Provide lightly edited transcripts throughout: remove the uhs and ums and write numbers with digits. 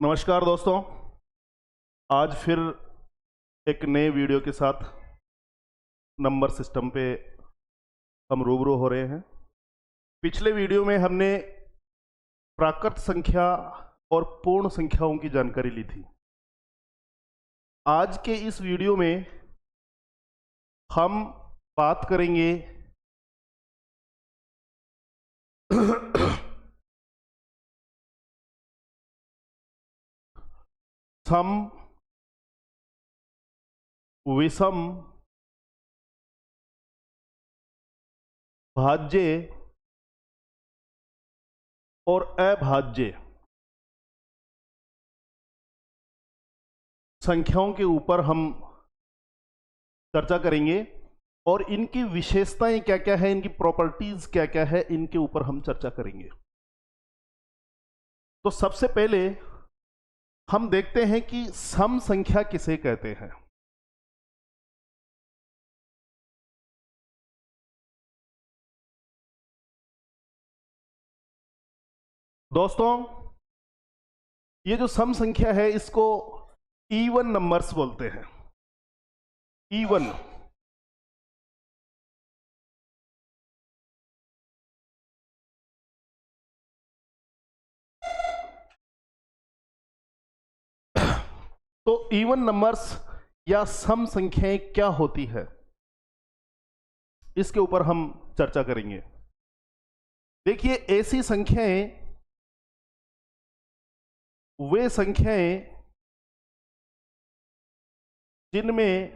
नमस्कार दोस्तों, आज फिर एक नए वीडियो के साथ नंबर सिस्टम पे हम रूबरू हो रहे हैं। पिछले वीडियो में हमने प्राकृत संख्या और पूर्ण संख्याओं की जानकारी ली थी। आज के इस वीडियो में हम बात करेंगे सम, विषम, भाज्य और अभाज्य संख्याओं के ऊपर हम चर्चा करेंगे और इनकी विशेषताएं क्या क्या है, इनकी प्रॉपर्टीज क्या क्या है, इनके ऊपर हम चर्चा करेंगे। तो सबसे पहले हम देखते हैं कि सम संख्या किसे कहते हैं। दोस्तों, ये जो सम संख्या है इसको इवन नंबर्स बोलते हैं। इवन तो इवन नंबर्स या सम संख्याएं क्या होती है, इसके ऊपर हम चर्चा करेंगे। देखिए, ऐसी संख्याएं वे संख्याएं जिनमें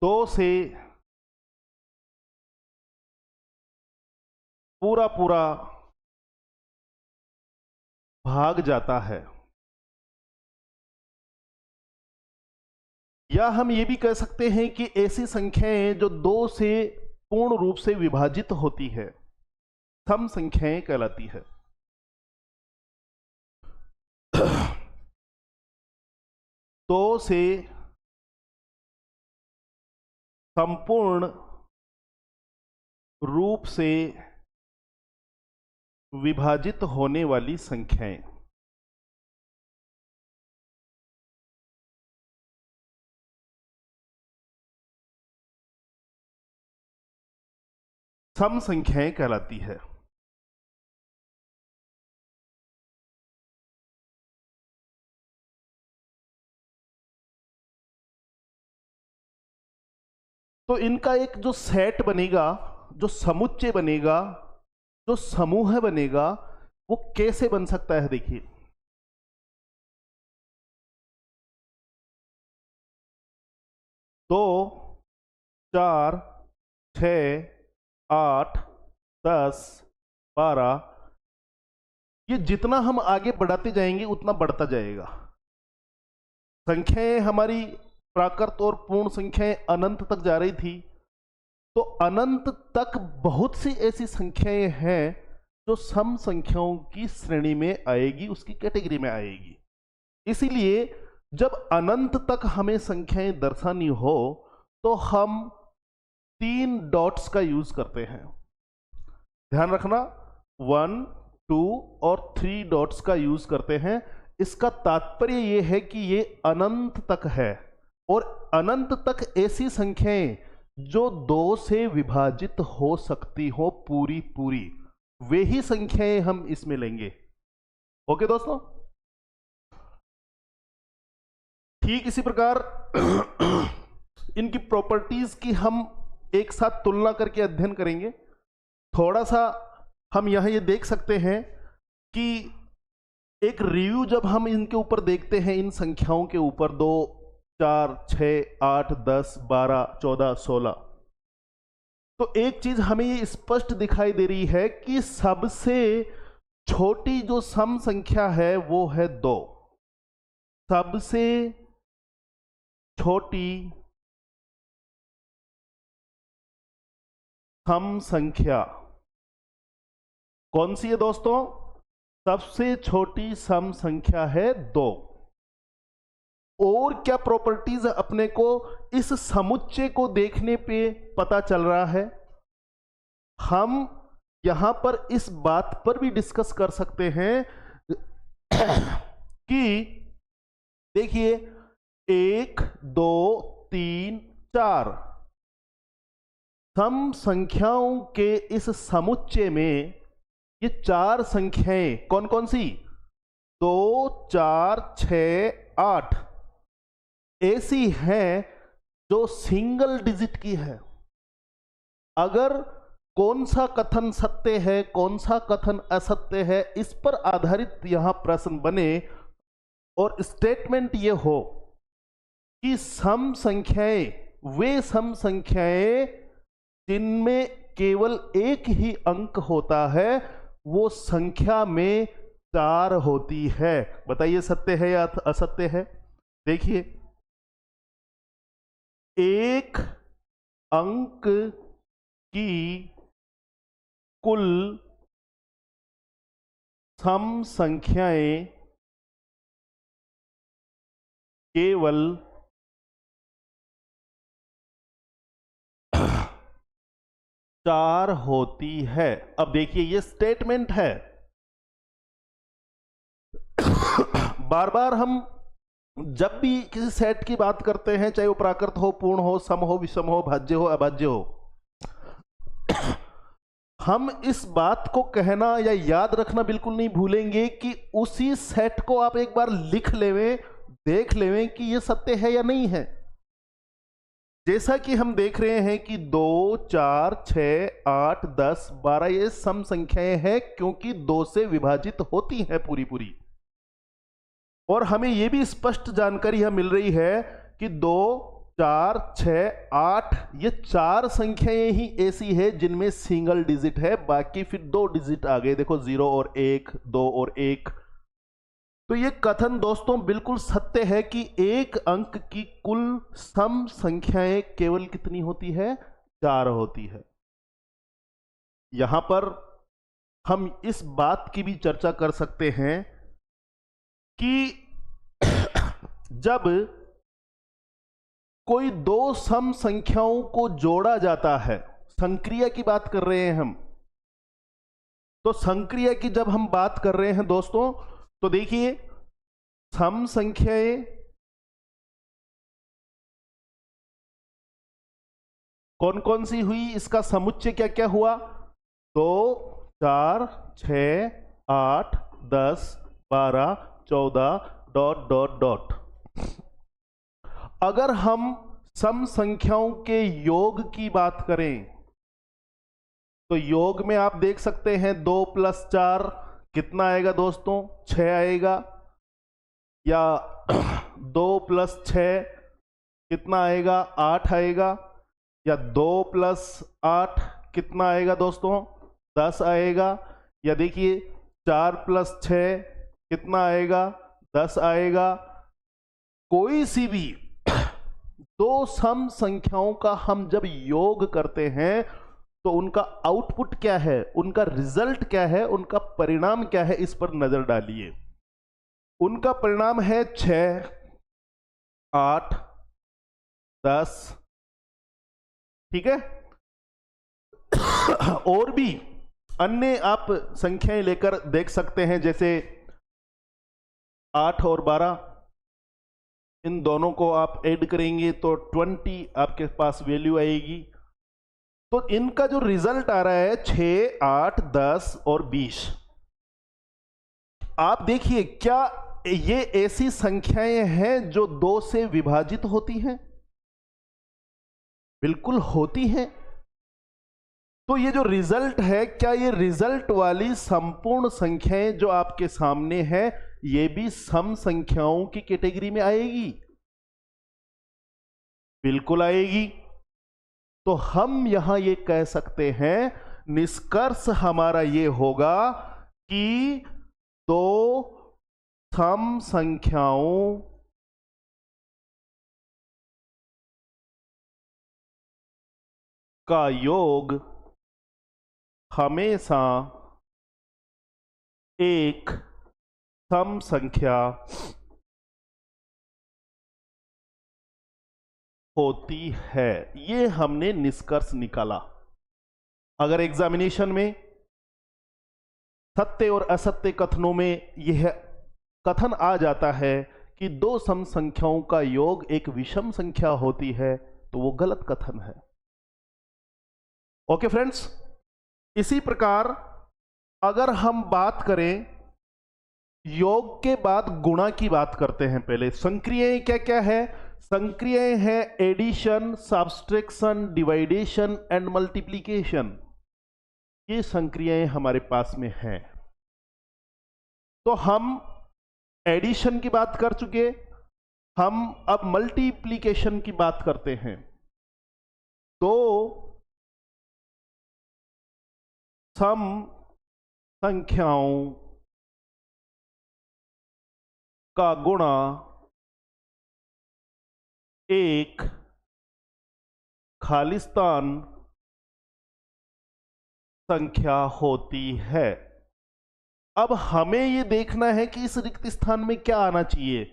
दो से पूरा पूरा भाग जाता है, या हम ये भी कह सकते हैं कि ऐसी संख्याएं जो दो से पूर्ण रूप से विभाजित होती है, सम संख्याएं कहलाती है। दो से संपूर्ण रूप से विभाजित होने वाली संख्याएं सम संख्याएं कहलाती है। तो इनका एक जो सेट बनेगा, जो समुच्चय बनेगा, जो समूह बनेगा, वो कैसे बन सकता है। देखिए, दो, चार, 6, 8, 10, 12, ये जितना हम आगे बढ़ाते जाएंगे उतना बढ़ता जाएगा। संख्याएं हमारी प्राकृत और पूर्ण संख्याएं अनंत तक जा रही थी, तो अनंत तक बहुत सी ऐसी संख्याएं हैं जो सम संख्याओं की श्रेणी में आएगी, उसकी कैटेगरी में आएगी। इसीलिए जब अनंत तक हमें संख्याएं दर्शानी हो तो हम 3 डॉट्स का यूज करते हैं। ध्यान रखना, 1, 2 और 3 डॉट्स का यूज करते हैं। इसका तात्पर्य यह है कि ये अनंत तक है, और अनंत तक ऐसी संख्याएं जो 2 से विभाजित हो सकती हो पूरी पूरी, वे ही संख्याएं हम इसमें लेंगे। ओके दोस्तों, ठीक इसी प्रकार इनकी प्रॉपर्टीज की हम एक साथ तुलना करके अध्ययन करेंगे। थोड़ा सा हम यहां ये देख सकते हैं कि एक रिव्यू जब हम इनके ऊपर देखते हैं, इन संख्याओं के ऊपर 2, 4, 6, 8, 10, 12, 14, 16, तो एक चीज हमें ये स्पष्ट दिखाई दे रही है कि सबसे छोटी जो सम संख्या है वो है 2। सबसे छोटी सम संख्या कौन सी है दोस्तों? सबसे छोटी सम संख्या है 2। और क्या प्रॉपर्टीज अपने को इस समुच्चय को देखने पे पता चल रहा है? हम यहां पर इस बात पर भी डिस्कस कर सकते हैं कि देखिए 1 2 3 4 सम संख्याओं के इस समुच्चय में ये 4 संख्याएं कौन कौन सी 2 4 6 8 ऐसी हैं जो सिंगल डिजिट की है। अगर कौन सा कथन सत्य है कौन सा कथन असत्य है इस पर आधारित यहां प्रश्न बने और स्टेटमेंट ये हो कि सम संख्याएं वे सम संख्याएं जिनमें केवल एक ही अंक होता है वो संख्या में 4 होती है। बताइए सत्य है या असत्य है। देखिए एक अंक की कुल सम संख्याएं केवल 4 होती है। अब देखिए ये स्टेटमेंट है। बार बार हम जब भी किसी सेट की बात करते हैं चाहे वो प्राकृत हो पूर्ण हो सम हो विषम हो भाज्य हो अभाज्य हो हम इस बात को कहना या याद रखना बिल्कुल नहीं भूलेंगे कि उसी सेट को आप एक बार लिख लेवें देख लेवें कि ये सत्य है या नहीं है। जैसा कि हम देख रहे हैं कि 2 4 6 8 10 12 ये सम संख्याएं हैं क्योंकि 2 से विभाजित होती हैं पूरी पूरी। और हमें यह भी स्पष्ट जानकारी यहां मिल रही है कि 2 4 6 8 ये 4 संख्याएं ही ऐसी है जिनमें सिंगल डिजिट है बाकी फिर 2 डिजिट आ गए। देखो 0 और 1 2 और 1। तो ये कथन दोस्तों बिल्कुल सत्य है कि एक अंक की कुल सम संख्याएं केवल कितनी होती है 4 होती है। यहां पर हम इस बात की भी चर्चा कर सकते हैं कि जब कोई 2 सम संख्याओं को जोड़ा जाता है संक्रिया की बात कर रहे हैं हम। तो संक्रिया की जब हम बात कर रहे हैं दोस्तों तो देखिए सम संख्याएं कौन कौन सी हुई इसका समुच्चय क्या क्या हुआ 2 4 6 8 10 12 14 डॉट डॉट डॉट। अगर हम सम संख्याओं के योग की बात करें तो योग में आप देख सकते हैं 2 + 4 कितना आएगा दोस्तों 6 आएगा या 2 + 6 कितना आएगा 8 आएगा या 2 + 8 कितना आएगा दोस्तों 10 आएगा या देखिए 4 + 6 कितना आएगा 10 आएगा। कोई सी भी 2 सम संख्याओं का हम जब योग करते हैं तो उनका आउटपुट क्या है उनका रिजल्ट क्या है उनका परिणाम क्या है इस पर नजर डालिए। उनका परिणाम है 6 8 10। ठीक है। और भी अन्य आप संख्याएं लेकर देख सकते हैं जैसे 8 और 12 इन दोनों को आप ऐड करेंगे तो 20 आपके पास वैल्यू आएगी। तो इनका जो रिजल्ट आ रहा है 6 8 10 और 20। आप देखिए क्या ये ऐसी संख्याएं हैं जो 2 से विभाजित होती हैं बिल्कुल होती हैं। तो ये जो रिजल्ट है क्या ये रिजल्ट वाली संपूर्ण संख्याएं जो आपके सामने है ये भी सम संख्याओं की कैटेगरी में आएगी बिल्कुल आएगी। तो हम यहां ये कह सकते हैं निष्कर्ष हमारा ये होगा कि 2 सम संख्याओं का योग हमेशा एक सम संख्या होती है। ये हमने निष्कर्ष निकाला। अगर एग्जामिनेशन में सत्य और असत्य कथनों में यह कथन आ जाता है कि दो सम संख्याओं का योग एक विषम संख्या होती है, तो वो गलत कथन है। ओके फ्रेंड्स, इसी प्रकार अगर हम बात करें योग के बाद गुणा की बात करते हैं। पहले संक्रियाएं क्या क्या है? संक्रियाएं हैं addition, subtraction, division and multiplication. ये संक्रियाएं हमारे पास में हैं। तो हम एडिशन की बात कर चुके, हम अब मल्टीप्लिकेशन की बात करते हैं। तो सम संख्याओं का गुणा एक खालिस्तान संख्या होती है। अब हमें यह देखना है कि इस रिक्त स्थान में क्या आना चाहिए,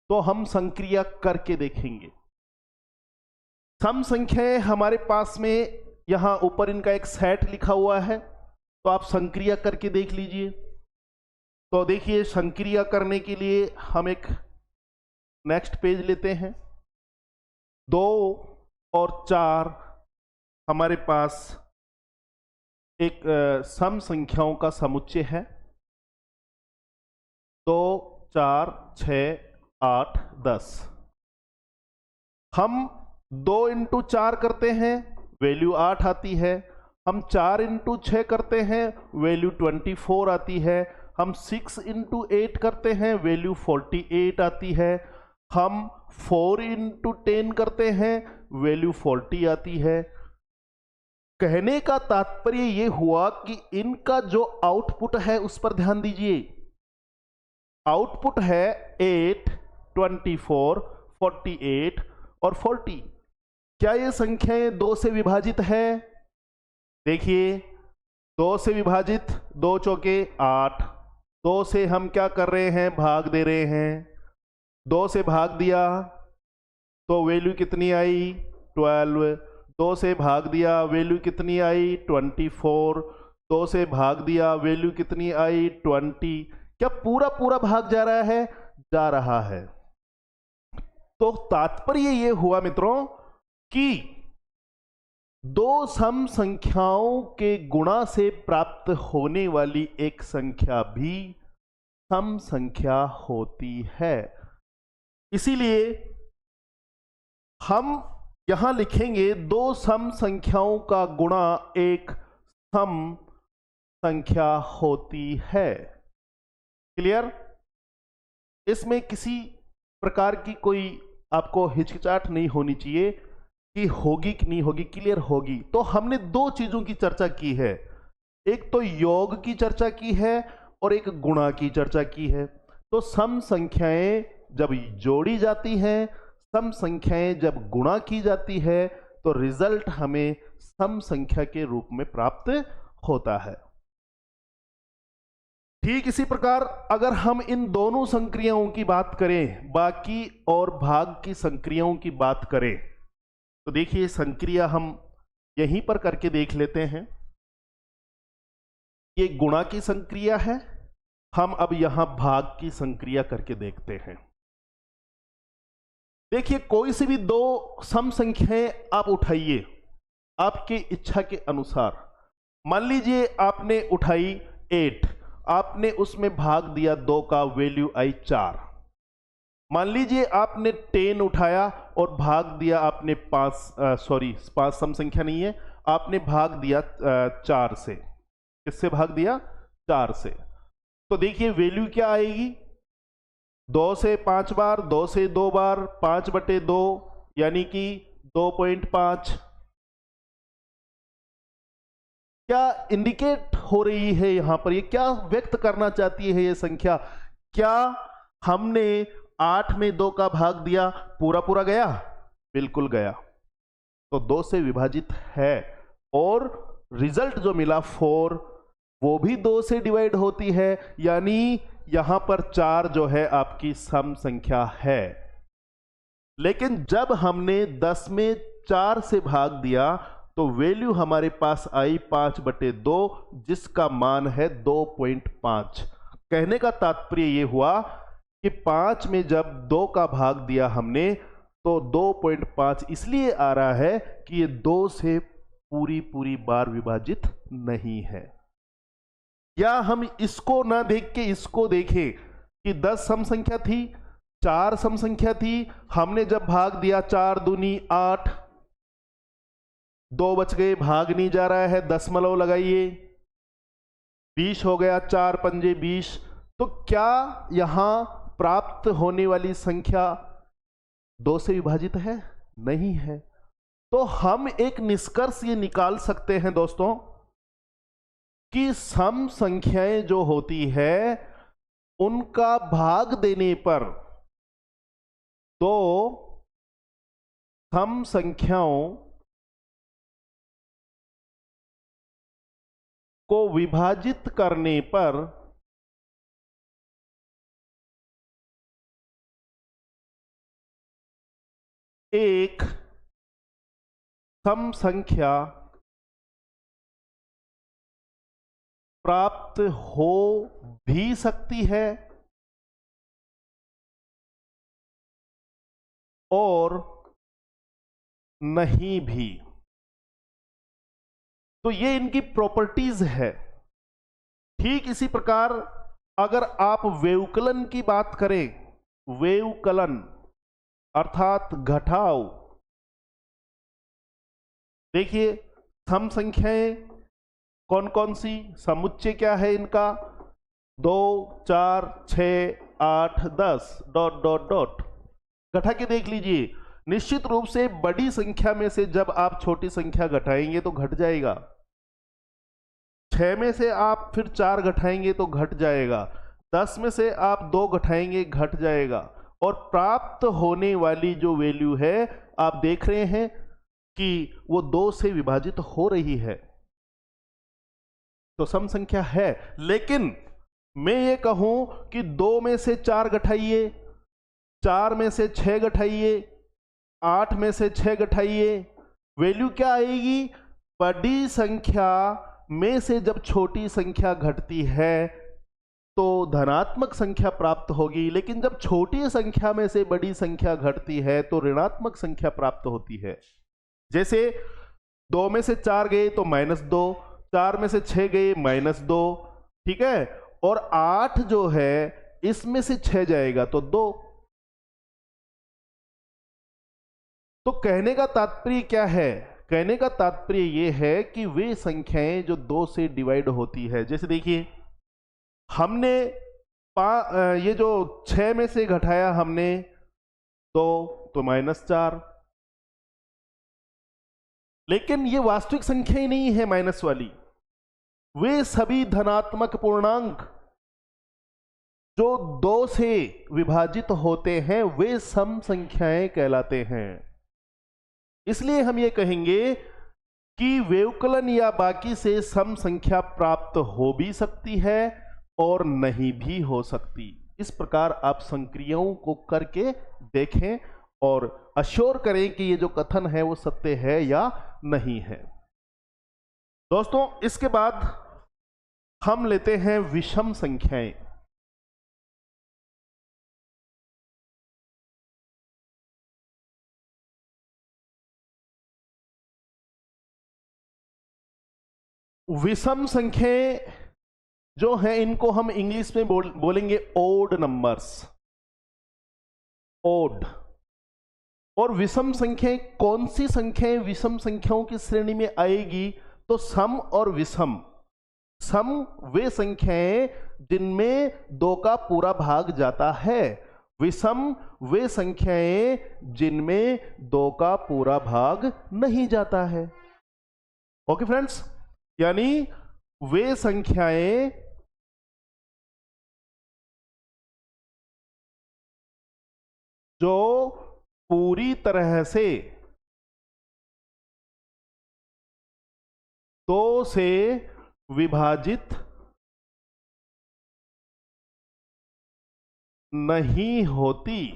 तो हम संक्रिया करके देखेंगे। सम संख्याएं हमारे पास में यहां ऊपर इनका एक सेट लिखा हुआ है, तो आप संक्रिया करके देख लीजिए। तो देखिए, संक्रिया करने के लिए हम एक नेक्स्ट पेज लेते हैं। 2 और 4 हमारे पास एक सम संख्याओं का समुच्चय है। 2, 4, 6, 8, 10। हम 2 इंटू 4 करते हैं, वैल्यू 8 आती है। हम 4 इंटू 6 करते हैं, वैल्यू 24 आती है। हम 6 इंटू 8 करते हैं, वैल्यू 48 आती है। हम 4 इंटू 10 करते हैं, वैल्यू 40 आती है। कहने का तात्पर्य यह हुआ कि इनका जो आउटपुट है उस पर ध्यान दीजिए। आउटपुट है 8, 24, 48 और 40। क्या ये संख्याएं 2 से विभाजित है? देखिए, 2 से विभाजित, 2 चौके 8। 2 से हम क्या कर रहे हैं? भाग दे रहे हैं। 2 से भाग दिया तो वैल्यू कितनी आई? 12। 2 से भाग दिया, वैल्यू कितनी आई? 24। 2 से भाग दिया, वैल्यू कितनी आई? 20। क्या पूरा पूरा भाग जा रहा है? जा रहा है। तो तात्पर्य यह हुआ मित्रों कि दो सम संख्याओं के गुणा से प्राप्त होने वाली एक संख्या भी सम संख्या होती है। इसीलिए हम यहां लिखेंगे दो सम संख्याओं का गुणा एक सम संख्या होती है। क्लियर? इसमें किसी प्रकार की कोई आपको हिचकिचाहट नहीं होनी चाहिए कि होगी कि नहीं होगी। क्लियर होगी। तो हमने 2 चीजों की चर्चा की है, एक तो योग की चर्चा की है और एक गुणा की चर्चा की है। तो सम संख्याएं जब जोड़ी जाती हैं, सम संख्याएं जब गुणा की जाती है, तो रिजल्ट हमें सम संख्या के रूप में प्राप्त होता है। ठीक इसी प्रकार अगर हम इन दोनों संक्रियाओं की बात करें, बाकी और भाग की संक्रियाओं की बात करें, तो देखिए संक्रिया हम यहीं पर करके देख लेते हैं। ये गुणा की संक्रिया है। हम अब यहां भाग की संक्रिया करके देखते हैं। देखिए, कोई सी भी 2 सम संख्याएं आप उठाइए आपकी इच्छा के अनुसार। मान लीजिए आपने उठाई 8, आपने उसमें भाग दिया 2 का, वैल्यू आई 4। मान लीजिए आपने 10 उठाया और भाग दिया आपने 5 सम संख्या नहीं है, आपने भाग दिया 4 से। किससे भाग दिया? 4 से। तो देखिए वैल्यू क्या आएगी? 2 से 5 बार, 2 से 2 बार, 5/2 यानी कि 2.5। क्या इंडिकेट हो रही है यहां पर? ये क्या व्यक्त करना चाहती है ये संख्या? क्या हमने 8 में 2 का भाग दिया, पूरा पूरा गया? बिल्कुल गया। तो 2 से विभाजित है और रिजल्ट जो मिला 4, वो भी 2 से डिवाइड होती है, यानी यहां पर 4 जो है आपकी सम संख्या है। लेकिन जब हमने 10 में 4 से भाग दिया तो वैल्यू हमारे पास आई 5/2, जिसका मान है 2.5। कहने का तात्पर्य ये हुआ कि 5 में जब 2 का भाग दिया हमने तो 2.5 इसलिए आ रहा है कि ये 2 से पूरी बार विभाजित नहीं है। या हम इसको ना देख के इसको देखें कि 10 सम संख्या थी, 4 सम संख्या थी, हमने जब भाग दिया 4 दूनी 8, 2 बच गए, भाग नहीं जा रहा है, दशमलव लगाइए, 20 हो गया, 4 पंजे 20। तो क्या यहां प्राप्त होने वाली संख्या 2 से विभाजित है? नहीं है। तो हम एक निष्कर्ष ये निकाल सकते हैं दोस्तों कि सम संख्याएं जो होती है उनका भाग देने पर तो सम संख्याओं को विभाजित करने पर एक सम संख्या प्राप्त हो भी सकती है और नहीं भी। तो ये इनकी प्रॉपर्टीज है। ठीक इसी प्रकार अगर आप व्यवकलन की बात करें, व्यवकलन अर्थात घटाव, देखिए सम संख्याएं कौन कौन सी, समुच्चय क्या है इनका, 2 4 6 8 10 डॉट डॉट डॉट, घटा के देख लीजिए। निश्चित रूप से बड़ी संख्या में से जब आप छोटी संख्या घटाएंगे तो घट जाएगा, 6 में से आप फिर 4 घटाएंगे तो घट जाएगा, 10 में से आप 2 घटाएंगे घट जाएगा, और प्राप्त होने वाली जो वैल्यू है आप देख रहे हैं कि वो 2 से विभाजित हो रही है। तो सम संख्या है। लेकिन मैं ये कहूं कि 2 में से 4 घटाइए, 4 में से 6 घटाइए, 8 में से 6 घटाइए, वैल्यू क्या आएगी? बड़ी संख्या में से जब छोटी संख्या घटती है तो धनात्मक संख्या प्राप्त होगी, लेकिन जब छोटी संख्या में से बड़ी संख्या घटती है तो ऋणात्मक संख्या प्राप्त होती है। जैसे 2 में से 4 गए तो -2, 4 में से 6 गए -2, ठीक है, और 8 जो है इसमें से 6 जाएगा तो 2। तो कहने का तात्पर्य क्या है? कहने का तात्पर्य यह है कि वे संख्याएं जो 2 से डिवाइड होती है, जैसे देखिए हमने ये जो 6 में से घटाया हमने तो -4, लेकिन ये वास्तविक संख्या ही नहीं है माइनस वाली, वे सभी धनात्मक पूर्णांक जो 2 से विभाजित होते हैं वे सम संख्याएं कहलाते हैं। इसलिए हम ये कहेंगे कि व्यवकलन या बाकी से सम संख्या प्राप्त हो भी सकती है और नहीं भी हो सकती। इस प्रकार आप संक्रियाओं को करके देखें और अश्योर करें कि ये जो कथन है वो सत्य है या नहीं है। दोस्तों इसके बाद हम लेते हैं विषम संख्याएं। विषम संख्याएं जो हैं इनको हम इंग्लिश में बोलेंगे ओड नंबर्स, ओड। और विषम संख्याएं कौन सी संख्याएं विषम संख्याओं की श्रेणी में आएगी? तो सम और विषम। सम वे संख्याएं जिनमें 2 का पूरा भाग जाता है, विषम वे संख्याएं जिनमें 2 का पूरा भाग नहीं जाता है। ओके फ्रेंड्स, यानी वे संख्याएं जो पूरी तरह से 2 से विभाजित नहीं होती,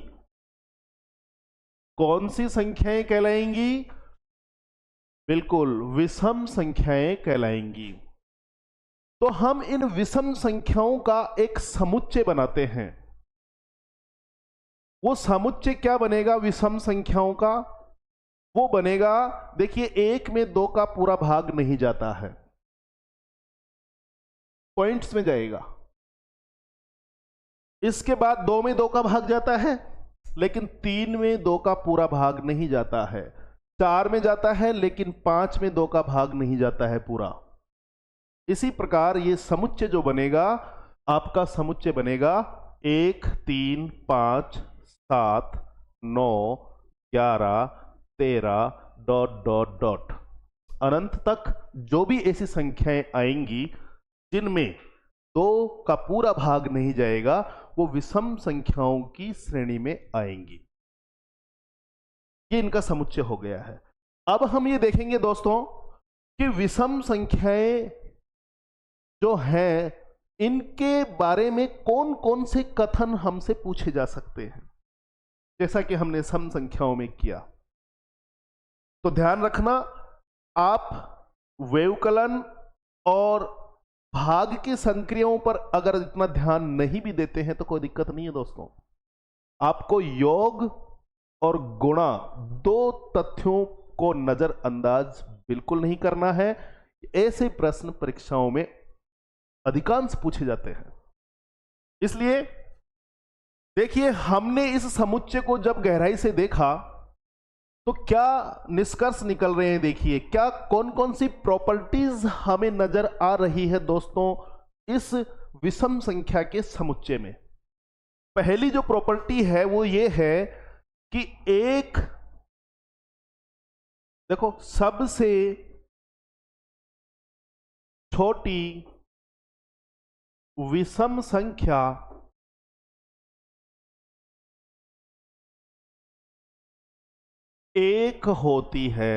कौन सी संख्याएं कहलाएंगी? बिल्कुल विषम संख्याएं कहलाएंगी। तो हम इन विषम संख्याओं का एक समुच्चय बनाते हैं। वो समुच्चय क्या बनेगा विषम संख्याओं का? वो बनेगा, देखिए, 1 में 2 का पूरा भाग नहीं जाता है, पॉइंट्स में जाएगा। इसके बाद 2 में 2 का भाग जाता है, लेकिन 3 में 2 का पूरा भाग नहीं जाता है। 4 में जाता है, लेकिन 5 में 2 का भाग नहीं जाता है पूरा। इसी प्रकार ये समुच्चय जो बनेगा, आपका समुच्चय बनेगा 1 3 5 7 9 11 13 डॉट डॉट डॉट अनंत तक जो भी ऐसी संख्याएं आएंगी जिनमें 2 का पूरा भाग नहीं जाएगा, वो विषम संख्याओं की श्रेणी में आएंगी। ये इनका समुच्चय हो गया है। अब हम ये देखेंगे दोस्तों कि विषम संख्याएं जो हैं, इनके बारे में कौन कौन से कथन हमसे पूछे जा सकते हैं, जैसा कि हमने सम संख्याओं में किया। तो ध्यान रखना, आप व्यवकलन और भाग के संक्रियाओं पर अगर इतना ध्यान नहीं भी देते हैं तो कोई दिक्कत नहीं है दोस्तों। आपको योग और गुणा 2 तथ्यों को नजरअंदाज बिल्कुल नहीं करना है। ऐसे प्रश्न परीक्षाओं में अधिकांश पूछे जाते हैं। इसलिए देखिए, हमने इस समुच्चय को जब गहराई से देखा तो क्या निष्कर्ष निकल रहे हैं। देखिए, क्या कौन कौन सी प्रॉपर्टीज हमें नजर आ रही है दोस्तों इस विषम संख्या के समुच्चय में। पहली जो प्रॉपर्टी है वो ये है कि एक, देखो, सबसे छोटी विषम संख्या एक होती है।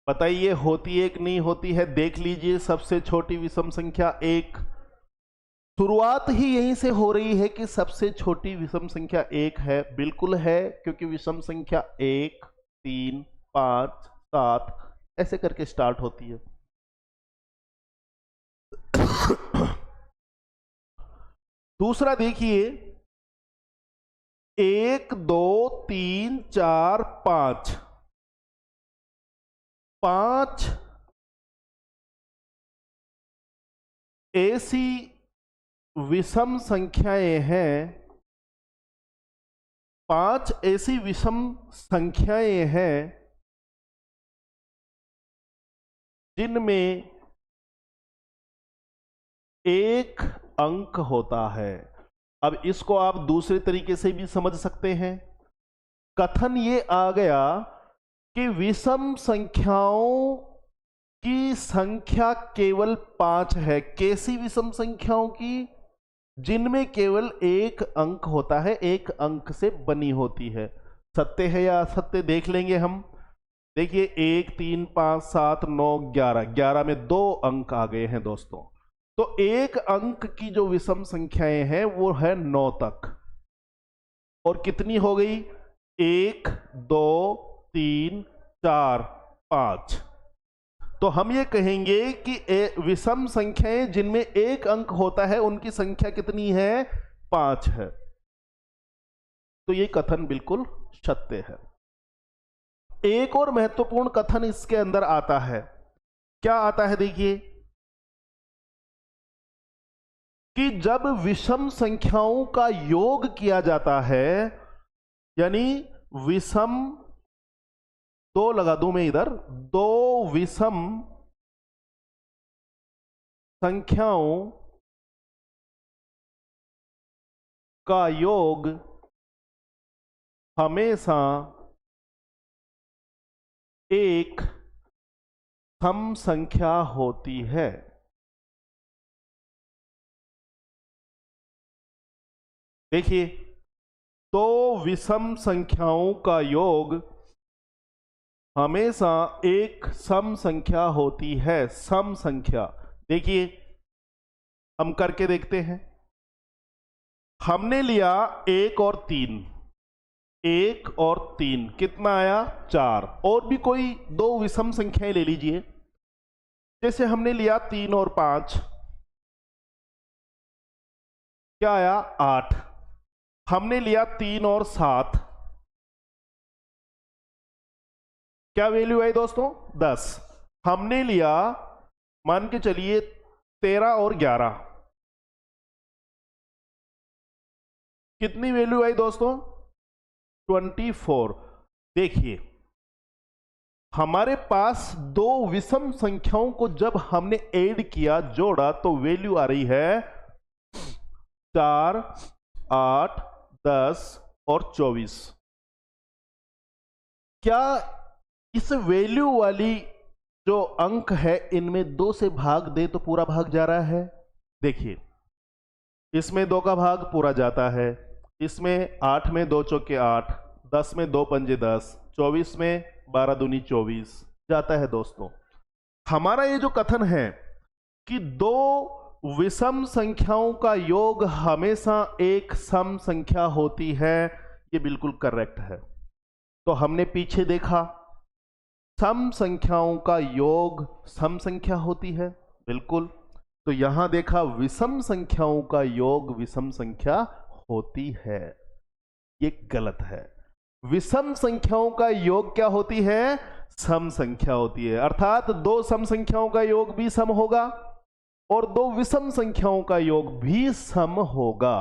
बताइए, होती है कि नहीं होती है? देख लीजिए, सबसे छोटी विषम संख्या 1। शुरुआत ही यहीं से हो रही है कि सबसे छोटी विषम संख्या 1 है। बिल्कुल है, क्योंकि विषम संख्या 1 3 5 7 ऐसे करके स्टार्ट होती है। दूसरा देखिए, 1 2 3 4 5 5 ऐसी विषम संख्याएं हैं। 5 ऐसी विषम संख्याएं हैं जिनमें एक अंक होता है। अब इसको आप दूसरे तरीके से भी समझ सकते हैं। कथन ये आ गया कि विषम संख्याओं की संख्या केवल 5 है। कैसी विषम संख्याओं की? जिनमें केवल एक अंक होता है, एक अंक से बनी होती है। सत्य है या असत्य देख लेंगे हम। देखिए, 1 3 5 7 9 11, 11 में 2 अंक आ गए हैं दोस्तों। तो एक अंक की जो विषम संख्याएं हैं वो है 9 तक। और कितनी हो गई? 1 2 3 4 5। तो हम ये कहेंगे कि विषम संख्याएं जिनमें एक अंक होता है उनकी संख्या कितनी है? 5 है। तो ये कथन बिल्कुल सत्य है। एक और महत्वपूर्ण कथन इसके अंदर आता है। क्या आता है? देखिए, कि जब विषम संख्याओं का योग किया जाता है, यानी विषम, 2 लगा दूं मैं इधर, 2 विषम संख्याओं का योग हमेशा एक सम संख्या होती है। देखिए, 2 विषम संख्याओं का योग हमेशा एक सम संख्या होती है। सम संख्या, देखिए, हम करके देखते हैं। हमने लिया 1 और 3। 1 और 3 कितना आया 4। और भी कोई दो विषम संख्याएं ले लीजिए, जैसे हमने लिया 3 और 5, क्या आया 8। हमने लिया 3 और 7, क्या वैल्यू आई दोस्तों 10। हमने लिया मान के चलिए 13 और 11, कितनी वैल्यू आई दोस्तों 24। देखिए हमारे पास दो विषम संख्याओं को जब हमने ऐड किया, जोड़ा, तो वैल्यू आ रही है 4, 8, 10 और 24। क्या इस वैल्यू वाली जो अंक है इनमें 2 से भाग दे तो पूरा भाग जा रहा है। देखिए इसमें 2 का भाग पूरा जाता है, इसमें 8 में 2 चौके 8, 10 में 2 पंजे 10, 24 में 12 दूनी 24 जाता है। दोस्तों हमारा ये जो कथन है कि दो विषम संख्याओं का योग हमेशा एक सम संख्या होती है, ये बिल्कुल करेक्ट है। तो हमने पीछे देखा सम संख्याओं का योग सम संख्या होती है, बिल्कुल। तो यहां देखा विषम संख्याओं का योग विषम संख्या होती है, ये गलत है। विषम संख्याओं का योग क्या होती है सम संख्या होती है, अर्थात दो सम संख्याओं का योग भी सम होगा और दो विषम संख्याओं का योग भी सम होगा।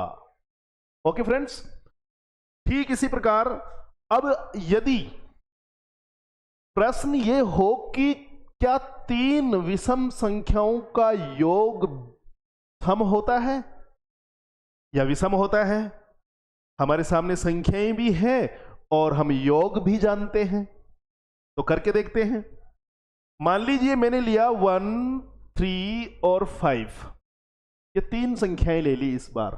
ओके फ्रेंड्स, ठीक इसी प्रकार अब यदि प्रश्न ये हो कि क्या 3 विषम संख्याओं का योग सम होता है या विषम होता है, हमारे सामने संख्याएं भी हैं और हम योग भी जानते हैं, तो करके देखते हैं। मान लीजिए मैंने लिया 1, 3 और 5, ये 3 संख्याएं ले ली इस बार।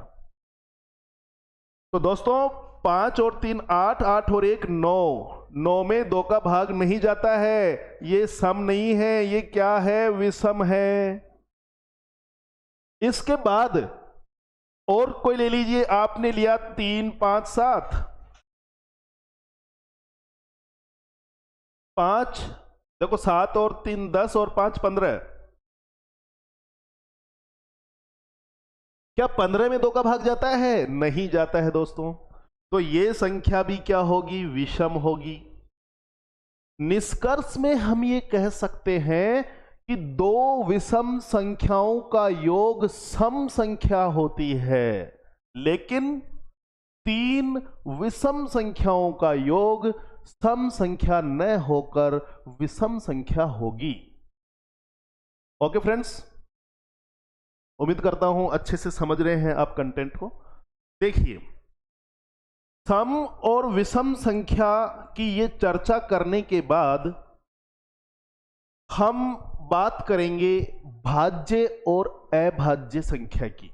तो दोस्तों 5 और 3 8, 8 और 1 9, 9 में 2 का भाग नहीं जाता है, ये सम नहीं है, ये क्या है विषम है। इसके बाद और कोई ले लीजिए, आपने लिया 3, 5, 7, 5 देखो 7 और 3 10 और 5 15, क्या 15 में 2 का भाग जाता है, नहीं जाता है दोस्तों। तो ये संख्या भी क्या होगी विषम होगी। निष्कर्ष में हम ये कह सकते हैं कि दो विषम संख्याओं का योग सम संख्या होती है, लेकिन 3 विषम संख्याओं का योग सम संख्या न होकर विषम संख्या होगी। ओके फ्रेंड्स, उम्मीद करता हूं अच्छे से समझ रहे हैं आप कंटेंट को। देखिए सम और विषम संख्या की ये चर्चा करने के बाद हम बात करेंगे भाज्य और अभाज्य संख्या की।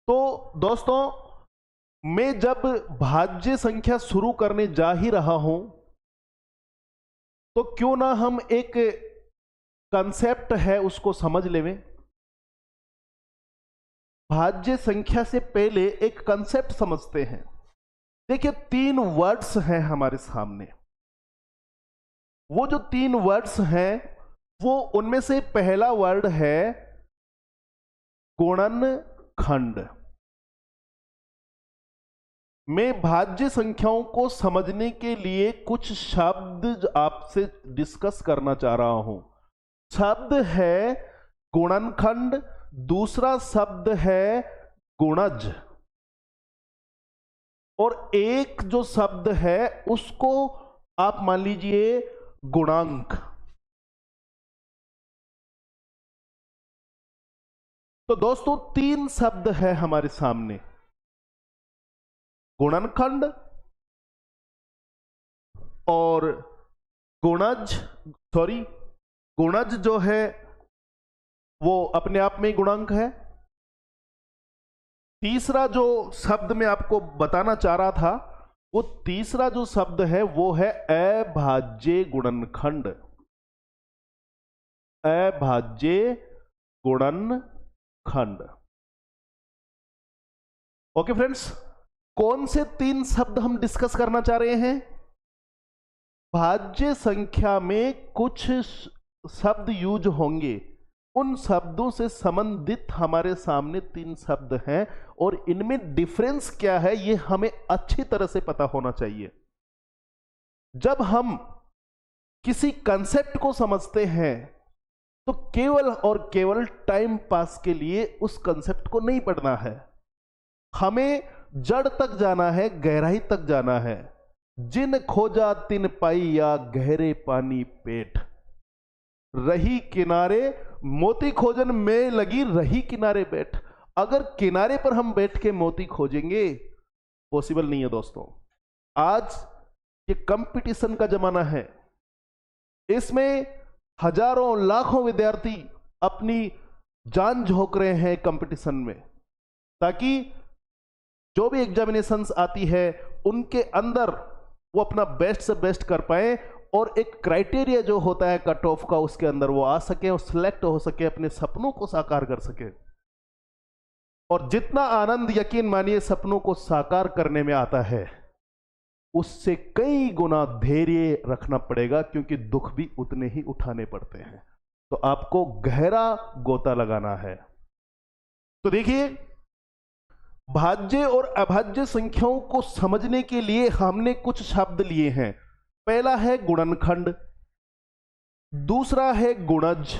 तो दोस्तों मैं जब भाज्य संख्या शुरू करने जा ही रहा हूं, तो क्यों ना हम एक कंसेप्ट है उसको समझ लें। भाज्य संख्या से पहले एक कंसेप्ट समझते हैं। देखिए 3 वर्ड्स हैं हमारे सामने, वो जो 3 वर्ड्स हैं वो उनमें से पहला वर्ड है गुणनखंड। मैं भाज्य संख्याओं को समझने के लिए कुछ शब्द आपसे डिस्कस करना चाह रहा हूं। शब्द है गुणनखंड, दूसरा शब्द है गुणज, और एक जो शब्द है उसको आप मान लीजिए गुणांक। तो दोस्तों 3 शब्द है हमारे सामने, गुणनखंड और गुणज जो है वो अपने आप में गुणांक है। तीसरा जो शब्द मैं आपको बताना चाह रहा था, वो तीसरा जो शब्द है वो है अभाज्य गुणनखंड। अभाज्य गुणनखंड। ओके फ्रेंड्स, कौन से 3 शब्द हम डिस्कस करना चाह रहे हैं? भाज्य संख्या में कुछ शब्द यूज होंगे, उन शब्दों से संबंधित हमारे सामने 3 शब्द हैं और इनमें डिफरेंस क्या है ये हमें अच्छी तरह से पता होना चाहिए। जब हम किसी कंसेप्ट को समझते हैं तो केवल और केवल टाइम पास के लिए उस कंसेप्ट को नहीं पढ़ना है, हमें जड़ तक जाना है, गहराई तक जाना है। जिन खोजा तिन पाई या गहरे पानी पेट, रही किनारे मोती खोजन में लगी रही किनारे बैठ। अगर किनारे पर हम बैठ के मोती खोजेंगे, पॉसिबल नहीं है दोस्तों। आज ये कंपटीशन का जमाना है, इसमें हजारों लाखों विद्यार्थी अपनी जान झोंक रहे हैं कंपटीशन में, ताकि जो भी एग्जामिनेशंस आती है उनके अंदर वो अपना बेस्ट से बेस्ट कर पाए और एक क्राइटेरिया जो होता है कट ऑफ का, उसके अंदर वो आ सके और सिलेक्ट हो सके, अपने सपनों को साकार कर सके। और जितना आनंद यकीन मानिए सपनों को साकार करने में आता है, उससे कई गुना धैर्य रखना पड़ेगा, क्योंकि दुख भी उतने ही उठाने पड़ते हैं। तो आपको गहरा गोता लगाना है। तो देखिए, भाज्य और अभाज्य संख्याओं को समझने के लिए हमने कुछ शब्द लिए हैं। पहला है गुणनखंड, दूसरा है गुणज,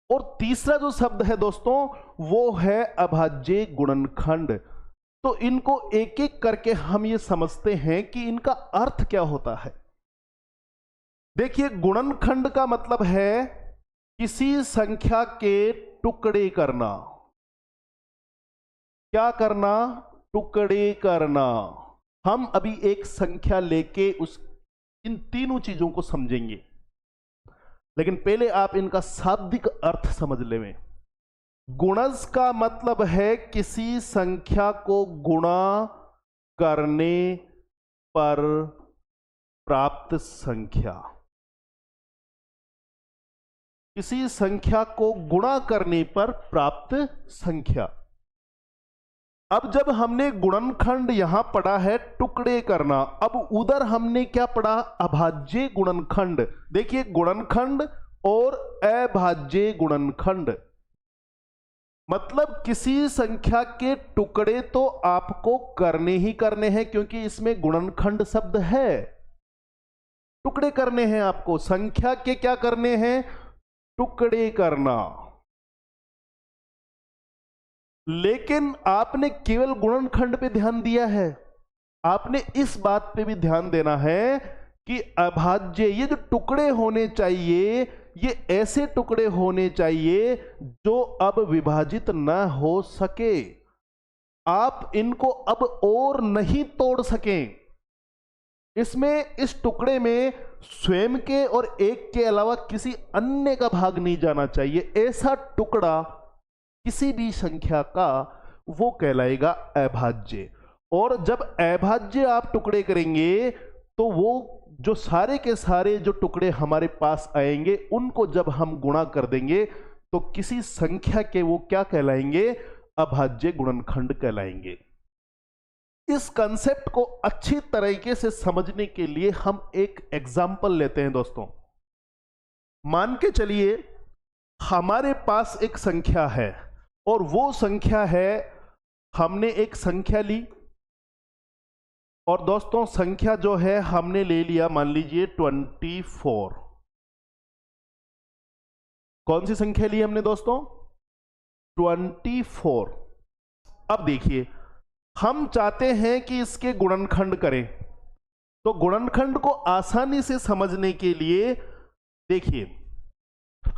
और तीसरा जो शब्द है दोस्तों वो है अभाज्य गुणनखंड। तो इनको एक एक करके हम ये समझते हैं कि इनका अर्थ क्या होता है। देखिए, गुणनखंड का मतलब है किसी संख्या के टुकड़े करना। क्या करना? टुकड़े करना। हम अभी एक संख्या लेके इन तीनों चीजों को समझेंगे, लेकिन पहले आप इनका शाब्दिक अर्थ समझ लें। गुणज का मतलब है किसी संख्या को गुणा करने पर प्राप्त संख्या। किसी संख्या को गुणा करने पर प्राप्त संख्या। अब जब हमने गुणनखंड यहां पढ़ा है टुकड़े करना, अब उधर हमने क्या पढ़ा? अभाज्य गुणनखंड। देखिए, गुणनखंड और अभाज्य गुणनखंड मतलब किसी संख्या के टुकड़े तो आपको करने ही करने हैं, क्योंकि इसमें गुणनखंड शब्द है। टुकड़े करने हैं आपको, संख्या के क्या करने हैं? टुकड़े करना। लेकिन आपने केवल गुणनखंड पे ध्यान दिया है, आपने इस बात पे भी ध्यान देना है कि अभाज्य, ये जो टुकड़े होने चाहिए, ये ऐसे टुकड़े होने चाहिए जो अब विभाजित ना हो सके। आप इनको अब और नहीं तोड़ सकें। इसमें, इस टुकड़े में स्वयं के और एक के अलावा किसी अन्य का भाग नहीं जाना चाहिए। ऐसा टुकड़ा किसी भी संख्या का वो कहलाएगा अभाज्य। और जब अभाज्य आप टुकड़े करेंगे तो वो जो सारे के सारे जो टुकड़े हमारे पास आएंगे, उनको जब हम गुणा कर देंगे तो किसी संख्या के वो क्या कहलाएंगे? अभाज्य गुणनखंड कहलाएंगे। इस कंसेप्ट को अच्छी तरीके से समझने के लिए हम एक एग्जाम्पल लेते हैं दोस्तों। मान के चलिए हमारे पास एक संख्या है, और वो संख्या है, हमने एक संख्या ली, और दोस्तों संख्या जो है हमने ले लिया, मान लीजिए 24। कौन सी संख्या ली हमने दोस्तों? 24। अब देखिए, हम चाहते हैं कि इसके गुणनखंड करें, तो गुणनखंड को आसानी से समझने के लिए देखिए,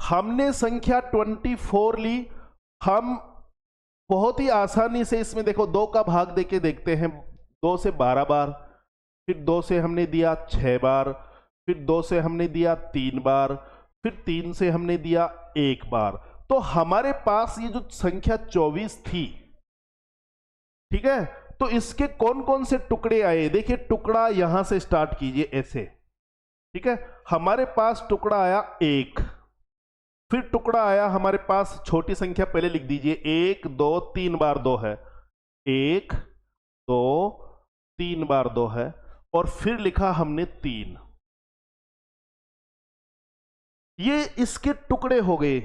हमने संख्या 24 ली। हम बहुत ही आसानी से इसमें देखो 2 का भाग देके देखते हैं। 2 से 12 बार, फिर 2 से हमने दिया 6 बार, फिर 2 से हमने दिया 3 बार, फिर 3 से हमने दिया 1 बार। तो हमारे पास ये जो संख्या 24 थी, ठीक है, तो इसके कौन कौन से टुकड़े आए? देखिए, टुकड़ा यहां से स्टार्ट कीजिए ऐसे, ठीक है। हमारे पास टुकड़ा आया 1, फिर टुकड़ा आया हमारे पास, छोटी संख्या पहले लिख दीजिए, 1 2 3 बार 2 है, 1 2, 3 बार 2 है, और फिर लिखा हमने 3। ये इसके टुकड़े हो गए।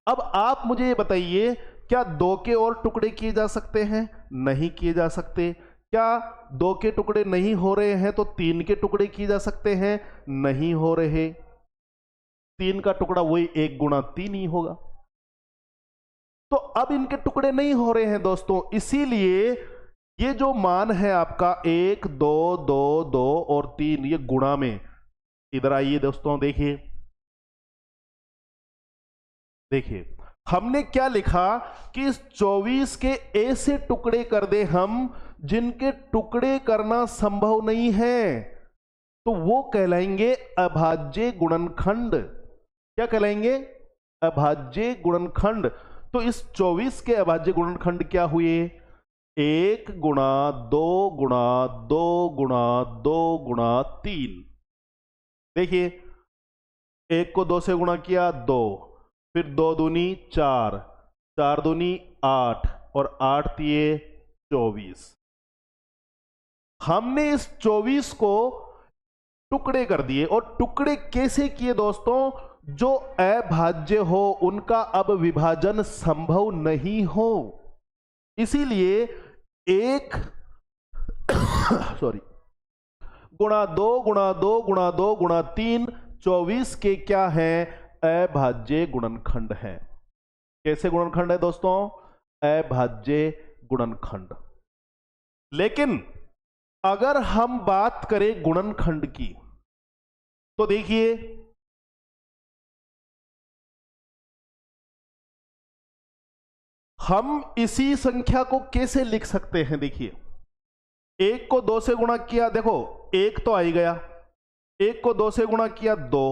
अब आप मुझे ये बताइए, क्या 2 के और टुकड़े किए जा सकते हैं? नहीं किए जा सकते। क्या 2 के टुकड़े नहीं हो रहे हैं तो 3 के टुकड़े किए जा सकते हैं? नहीं हो रहे। 3 का टुकड़ा वही 1 गुणा 3 ही होगा। तो अब इनके टुकड़े नहीं हो रहे हैं दोस्तों, इसीलिए ये जो मान है आपका 1, 2, 2, 2 और 3, ये गुणा में, इधर आइए दोस्तों, देखिए देखिए हमने क्या लिखा कि इस 24 के ऐसे टुकड़े कर दे हम जिनके टुकड़े करना संभव नहीं है, तो वो कहलाएंगे अभाज्य गुणनखंड। क्या कहलाएंगे? अभाज्य गुणनखंड। तो इस 24 के अभाज्य गुणनखंड क्या हुए? 1 गुणा 2 गुणा 2 गुणा 2 गुणा 3। देखिए 1 को 2 से गुणा किया 2, फिर 2 दूनी 4, 4 दूनी 8 और 8 तिये 24। हमने इस 24 को टुकड़े कर दिए, और टुकड़े कैसे किए दोस्तों? जो अभाज्य हो उनका अब विभाजन संभव नहीं हो, इसीलिए 1 सॉरी गुणा 2 गुणा 2 गुणा 2 गुणा 3 24 के क्या है? अभाज्य गुणनखंड है। कैसे गुणनखंड है दोस्तों? अभाज्य गुणनखंड। लेकिन अगर हम बात करें गुणनखंड की, तो देखिए हम इसी संख्या को कैसे लिख सकते हैं? देखिए 1 को 2 से गुणा किया, देखो 1 तो आ ही गया, 1 को 2 से गुणा किया 2,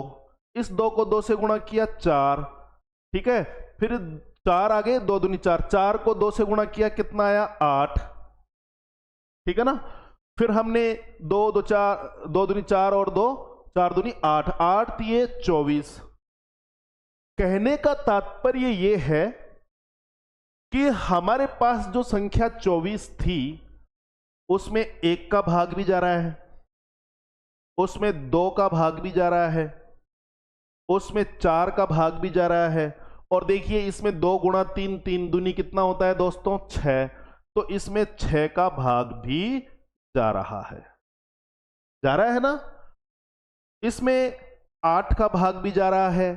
इस 2 को 2 से गुणा किया 4, ठीक है, फिर 4 आ गए, 2 दूनी 4, 4 को 2 से गुणा किया कितना आया? 8, ठीक है ना। फिर हमने 2 दूनी 4 और 2, 4 दूनी 8, 8 तिये 24। कहने का तात्पर्य यह है कि हमारे पास जो संख्या 24 थी उसमें 1 का भाग भी जा रहा है, उसमें 2 का भाग भी जा रहा है, उसमें 4 का भाग भी जा रहा है, और देखिए इसमें 2 गुणा 3, 3 दूनी कितना होता है दोस्तों? 6। तो इसमें 6 का भाग भी जा रहा है, जा रहा है ना। इसमें 8 का भाग भी जा रहा है,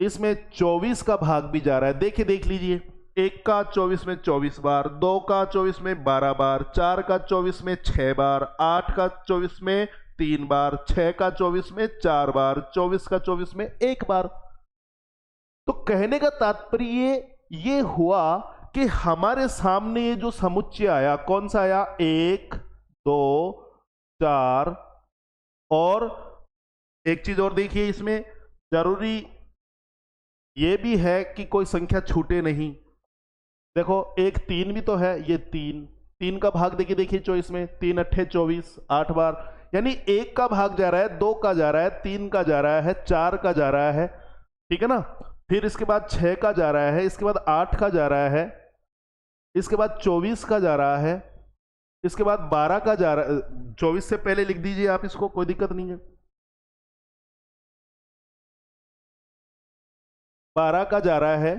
इसमें 24 का भाग भी जा रहा है। देखिए देख लीजिए, 1 का 24 में 24 बार, 2 का 24 में 12 बार, 4 का 24 में 6 बार, 8 का 24 में 3 बार, 6 का 24 में 4 बार, 24 का 24 में 1 बार। तो कहने का तात्पर्य ये हुआ कि हमारे सामने ये जो समुच्चय आया, कौन सा आया? 1, 2, 4, और एक चीज और देखिए, इसमें जरूरी ये भी है कि कोई संख्या छूटे नहीं। देखो 1 3 भी तो है, ये 3 का भाग देखिए 24 में, 3 अट्ठे 24, 8 बार, यानी 1 का भाग जा रहा है, 2 का जा रहा है, 3 का जा रहा है, 4 का जा रहा है, ठीक है ना। फिर इसके बाद 6 का जा रहा है, इसके बाद 8 का जा रहा है, इसके बाद 24 का जा रहा है, इसके बाद 12 का जा रहा है। 24 से पहले लिख दीजिए आप इसको, कोई दिक्कत नहीं है। 12 का जा रहा है,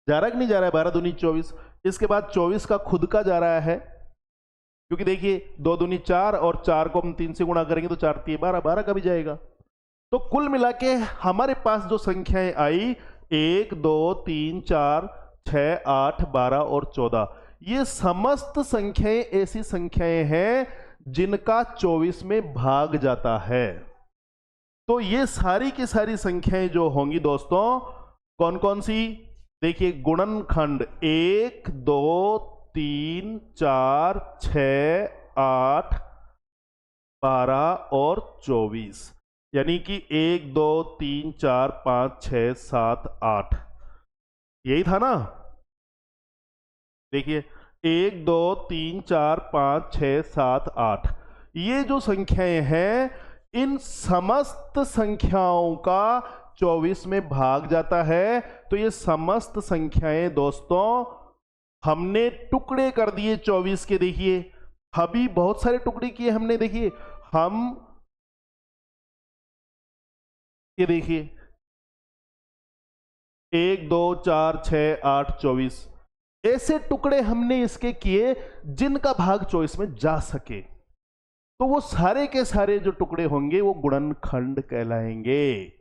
जा रहा कि नहीं जा रहा है? 12 दूनी 24। इसके बाद 24 का खुद का जा रहा है, क्योंकि देखिए 2 दूनी 4 और 4 को हम 3 से गुणा करेंगे तो 4 तिये 12, 12 का भी जाएगा। तो कुल मिला के हमारे पास जो संख्याएं आई 1, 2, 3, 4, 6, 8, 12 और 14, ये समस्त संख्याएं ऐसी संख्याएं हैं जिनका 24 में भाग जाता है। तो ये सारी की सारी संख्याएं जो होंगी दोस्तों, कौन कौन सी? देखिए गुणनखंड 1, 2, 3, 4, 6, 8, 12 और 24, यानी कि 1, 2, 3, 4, 5, 6, 7, 8, यही था ना। देखिए 1, 2, 3, 4, 5, 6, 7, 8, ये जो संख्याएं हैं, इन समस्त संख्याओं का 24 में भाग जाता है। तो ये समस्त संख्याएं दोस्तों हमने टुकड़े कर दिए 24 के। देखिए अभी बहुत सारे टुकड़े किए हमने। देखिए हम ये देखिए 1 2 4 6 8 24 ऐसे टुकड़े हमने इसके किए जिनका भाग 24 में जा सके। तो वो सारे के सारे जो टुकड़े होंगे वो गुणनखंड कहलाएंगे,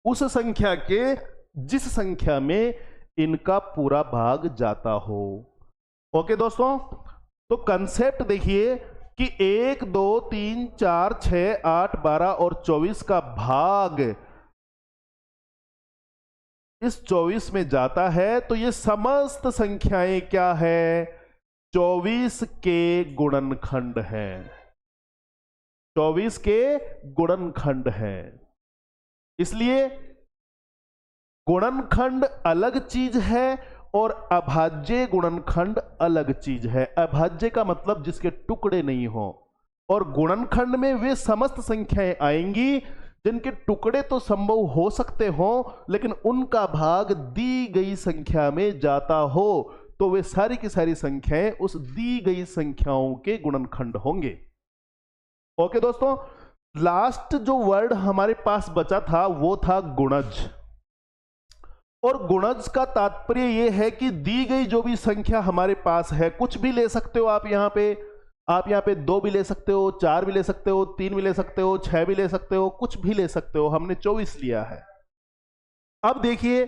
उस संख्या के जिस संख्या में इनका पूरा भाग जाता हो। ओके दोस्तों, तो कंसेप्ट देखिए कि 1 2 3 4 6 8 12 और 24 का भाग इस 24 में जाता है, तो ये समस्त संख्याएं क्या है? 24 के गुणनखंड हैं। 24 के गुणनखंड हैं। इसलिए गुणनखंड अलग चीज है और अभाज्य गुणनखंड अलग चीज है। अभाज्य का मतलब जिसके टुकड़े नहीं हो, और गुणनखंड में वे समस्त संख्याएं आएंगी जिनके टुकड़े तो संभव हो सकते हो लेकिन उनका भाग दी गई संख्या में जाता हो, तो वे सारी की सारी संख्याएं उस दी गई संख्याओं के गुणनखंड होंगे। ओके दोस्तों, लास्ट जो वर्ड हमारे पास बचा था वो था गुणज। और गुणज का तात्पर्य यह है कि दी गई जो भी संख्या हमारे पास है, कुछ भी ले सकते हो आप यहां पे 2 भी ले सकते हो, 4 भी ले सकते हो, 3 भी ले सकते हो, 6 भी ले सकते हो, कुछ भी ले सकते हो। हमने 24 लिया है। अब देखिए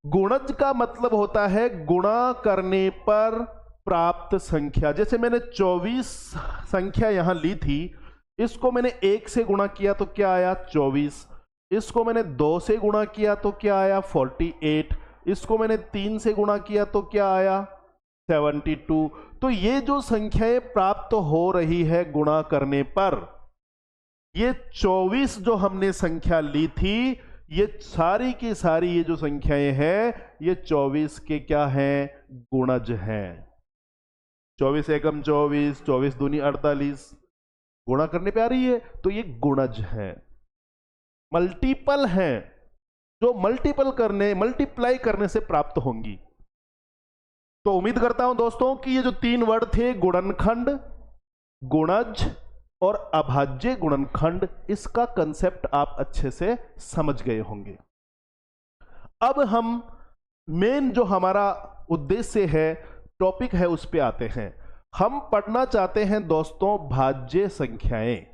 गुणज का मतलब होता है गुणा करने पर प्राप्त संख्या। जैसे मैंने 24 संख्या यहां ली थी, इसको मैंने 1 से गुणा किया तो क्या आया? 24। इसको मैंने 2 से गुणा किया तो क्या आया? 48। इसको मैंने 3 से गुणा किया तो क्या आया? 72। तो ये जो संख्याएं प्राप्त हो रही है गुणा करने पर, ये 24 जो हमने संख्या ली थी, ये सारी की सारी ये जो संख्याएं हैं ये 24 के क्या हैं? गुणज हैं। 24 एकम 24, 24 दूनी 48 गुणा करने पे आ रही है, तो ये गुणज है। मल्टीपल हैं जो मल्टीप्लाई करने से प्राप्त होंगी। तो उम्मीद करता हूं दोस्तों कि ये जो 3 वर्ड थे, गुणनखंड, गुणज और अभाज्य गुणनखंड, इसका कंसेप्ट आप अच्छे से समझ गए होंगे। अब हम मेन जो हमारा उद्देश्य है, टॉपिक है, उस पे आते हैं। हम पढ़ना चाहते हैं दोस्तों भाज्य संख्याएं।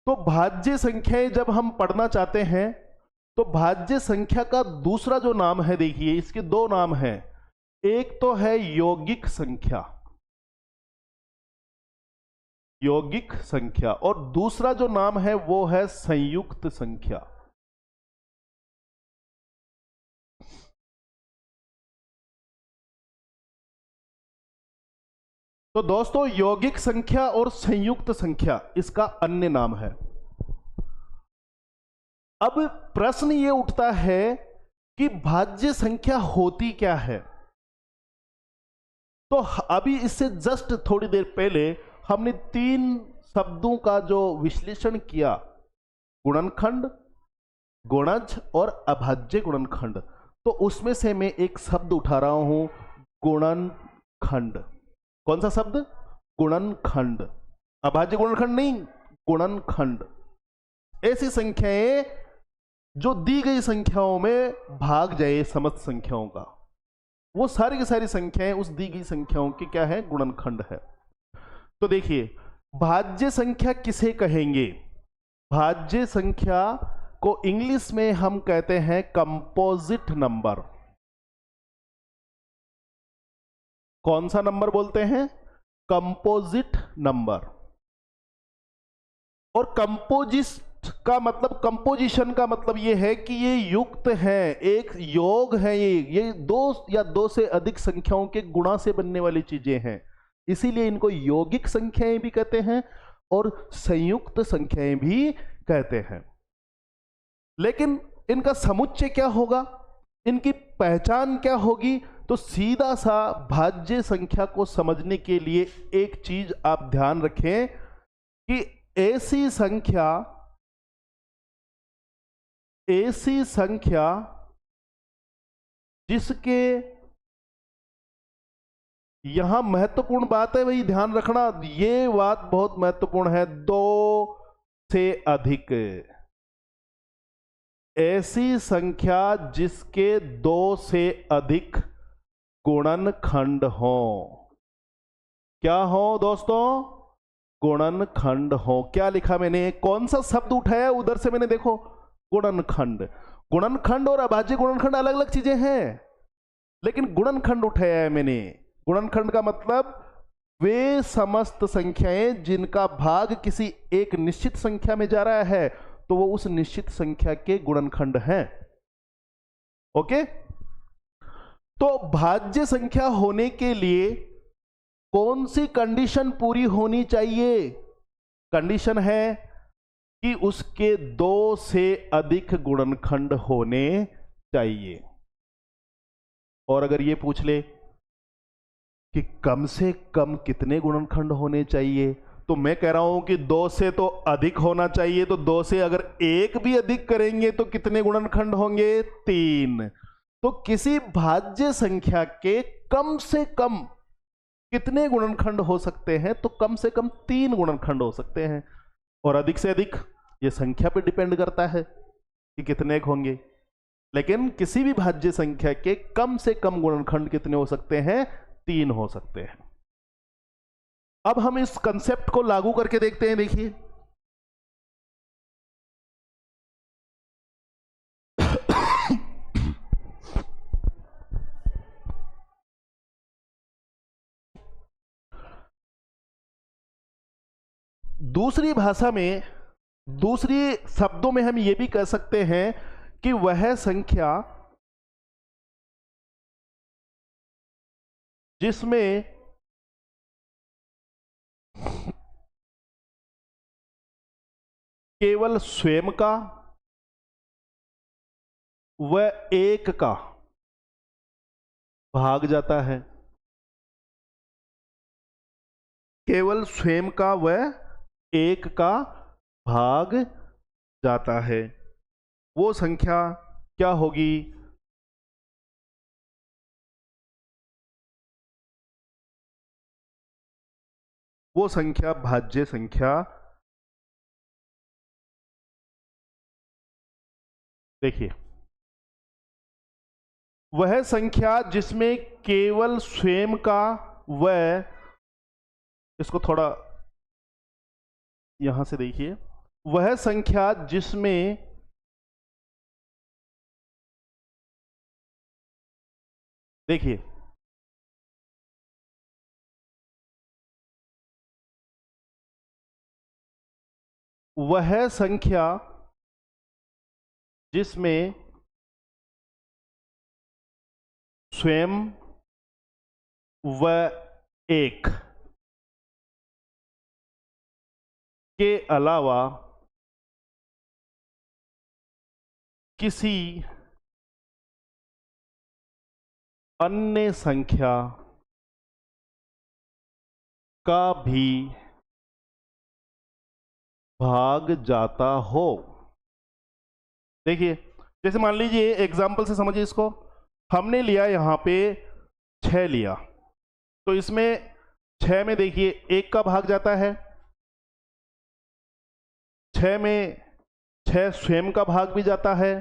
तो भाज्य संख्याएं जब हम पढ़ना चाहते हैं तो भाज्य संख्या का दूसरा जो नाम है, देखिए इसके 2 नाम हैं। एक तो है यौगिक संख्या, यौगिक संख्या, और दूसरा जो नाम है वो है संयुक्त संख्या। तो दोस्तों यौगिक संख्या और संयुक्त संख्या इसका अन्य नाम है। अब प्रश्न ये उठता है कि भाज्य संख्या होती क्या है? तो अभी इससे जस्ट थोड़ी देर पहले हमने 3 शब्दों का जो विश्लेषण किया, गुणनखंड, गुणज और अभाज्य गुणनखंड, तो उसमें से मैं एक शब्द उठा रहा हूं, गुणनखंड। कौन सा शब्द? गुणनखंड। अभाज्य गुणनखंड नहीं, गुणनखंड। ऐसी संख्याएं जो दी गई संख्याओं में भाग जाए समस्त संख्याओं का, वो सारी की सारी संख्याएं उस दी गई संख्याओं की क्या है? गुणनखंड है। तो देखिए भाज्य संख्या किसे कहेंगे? भाज्य संख्या को इंग्लिश में हम कहते हैं कंपोजिट नंबर। कौन सा नंबर बोलते हैं? Composite number. और कंपोजिट का मतलब, कंपोजिशन का मतलब यह है कि ये युक्त है, एक योग है, ये 2 या 2 से अधिक संख्याओं के गुणा से बनने वाली चीजें हैं। इसीलिए इनको यौगिक संख्याएं भी कहते हैं और संयुक्त संख्याएं भी कहते हैं। लेकिन इनका समुच्चय क्या होगा, इनकी पहचान क्या होगी? तो सीधा सा भाज्य संख्या को समझने के लिए एक चीज आप ध्यान रखें कि ऐसी संख्या ऐसी संख्या जिसके, यहां महत्वपूर्ण बात है भाई, ध्यान रखना, ये बात बहुत महत्वपूर्ण है, 2 से अधिक, ऐसी संख्या जिसके 2 से अधिक गुणनखंड हो। क्या हो दोस्तों? गुणनखंड हो। क्या लिखा मैंने, कौन सा शब्द उठाया उधर से मैंने, देखो, गुणनखंड। गुणनखंड और अभाज्य गुणनखंड अलग अलग चीजें हैं, लेकिन गुणनखंड उठाया है मैंने। गुणनखंड का मतलब वे समस्त संख्याएं जिनका भाग किसी एक निश्चित संख्या में जा रहा है, तो वो उस निश्चित संख्या के गुणनखंड हैं। ओके, तो भाज्य संख्या होने के लिए कौन सी कंडीशन पूरी होनी चाहिए? कंडीशन है कि उसके 2 से अधिक गुणनखंड होने चाहिए। और अगर ये पूछ ले कि कम से कम कितने गुणनखंड होने चाहिए, तो मैं कह रहा हूं कि 2 से तो अधिक होना चाहिए। तो 2 से अगर एक भी अधिक करेंगे तो कितने गुणनखंड होंगे? 3। तो किसी भाज्य संख्या के कम से कम कितने गुणनखंड हो सकते हैं? तो कम से कम 3 गुणनखंड हो सकते हैं। और अधिक से अधिक ये संख्या पे डिपेंड करता है कि कितने होंगे, लेकिन किसी भी भाज्य संख्या के कम से कम गुणनखंड कितने हो सकते हैं? 3 हो सकते हैं। अब हम इस कंसेप्ट को लागू करके देखते हैं। देखिए, दूसरी भाषा में, दूसरी शब्दों में हम यह भी कह सकते हैं कि वह संख्या जिसमें केवल स्वयं का व एक का भाग जाता है, केवल स्वयं का व एक का भाग जाता है, वो संख्या क्या होगी? वो संख्या भाज्य संख्या। देखिए, वह संख्या जिसमें केवल स्वयं का व, इसको थोड़ा यहां से देखिए, वह संख्या जिसमें देखिए वह संख्या जिसमें स्वयं व एक के अलावा किसी अन्य संख्या का भी भाग जाता हो। देखिए, जैसे मान लीजिए, एग्जाम्पल से समझिए इसको। हमने लिया यहां पे 6 लिया, तो इसमें 6 में देखिए 1 का भाग जाता है, 6 में 6 स्वयं का भाग भी जाता है।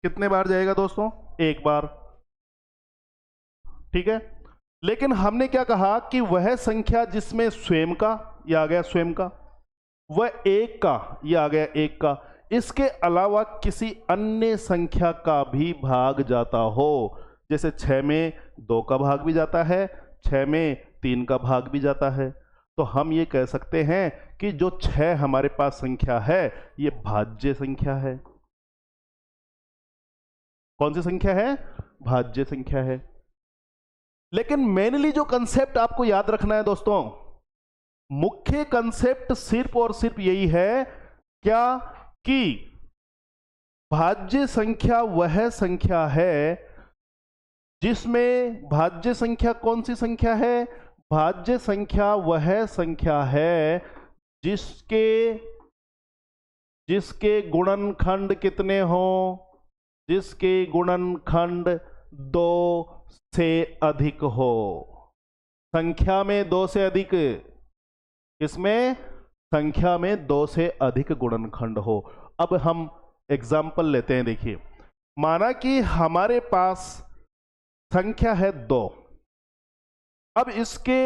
कितने बार जाएगा दोस्तों? 1 बार। ठीक है, लेकिन हमने क्या कहा कि वह संख्या जिसमें स्वयं का, यह आ गया स्वयं का, वह एक का, यह आ गया एक का, इसके अलावा किसी अन्य संख्या का भी भाग जाता हो। जैसे 6 में 2 का भाग भी जाता है, 6 में 3 का भाग भी जाता है। तो हम ये कह सकते हैं कि जो 6 हमारे पास संख्या है, ये भाज्य संख्या है। कौन सी संख्या है? भाज्य संख्या है। लेकिन मेनली जो कंसेप्ट आपको याद रखना है दोस्तों, मुख्य कंसेप्ट सिर्फ और सिर्फ यही है, क्या कि भाज्य संख्या वह संख्या है जिसमें, भाज्य संख्या कौन सी संख्या है? भाज्य संख्या वह संख्या है जिसके गुणनखंड कितने हो? जिसके गुणनखंड 2 से अधिक हो। संख्या में 2 से अधिक, इसमें संख्या में 2 से अधिक गुणनखंड हो। अब हम एग्जाम्पल लेते हैं। देखिए, माना कि हमारे पास संख्या है 2। अब इसके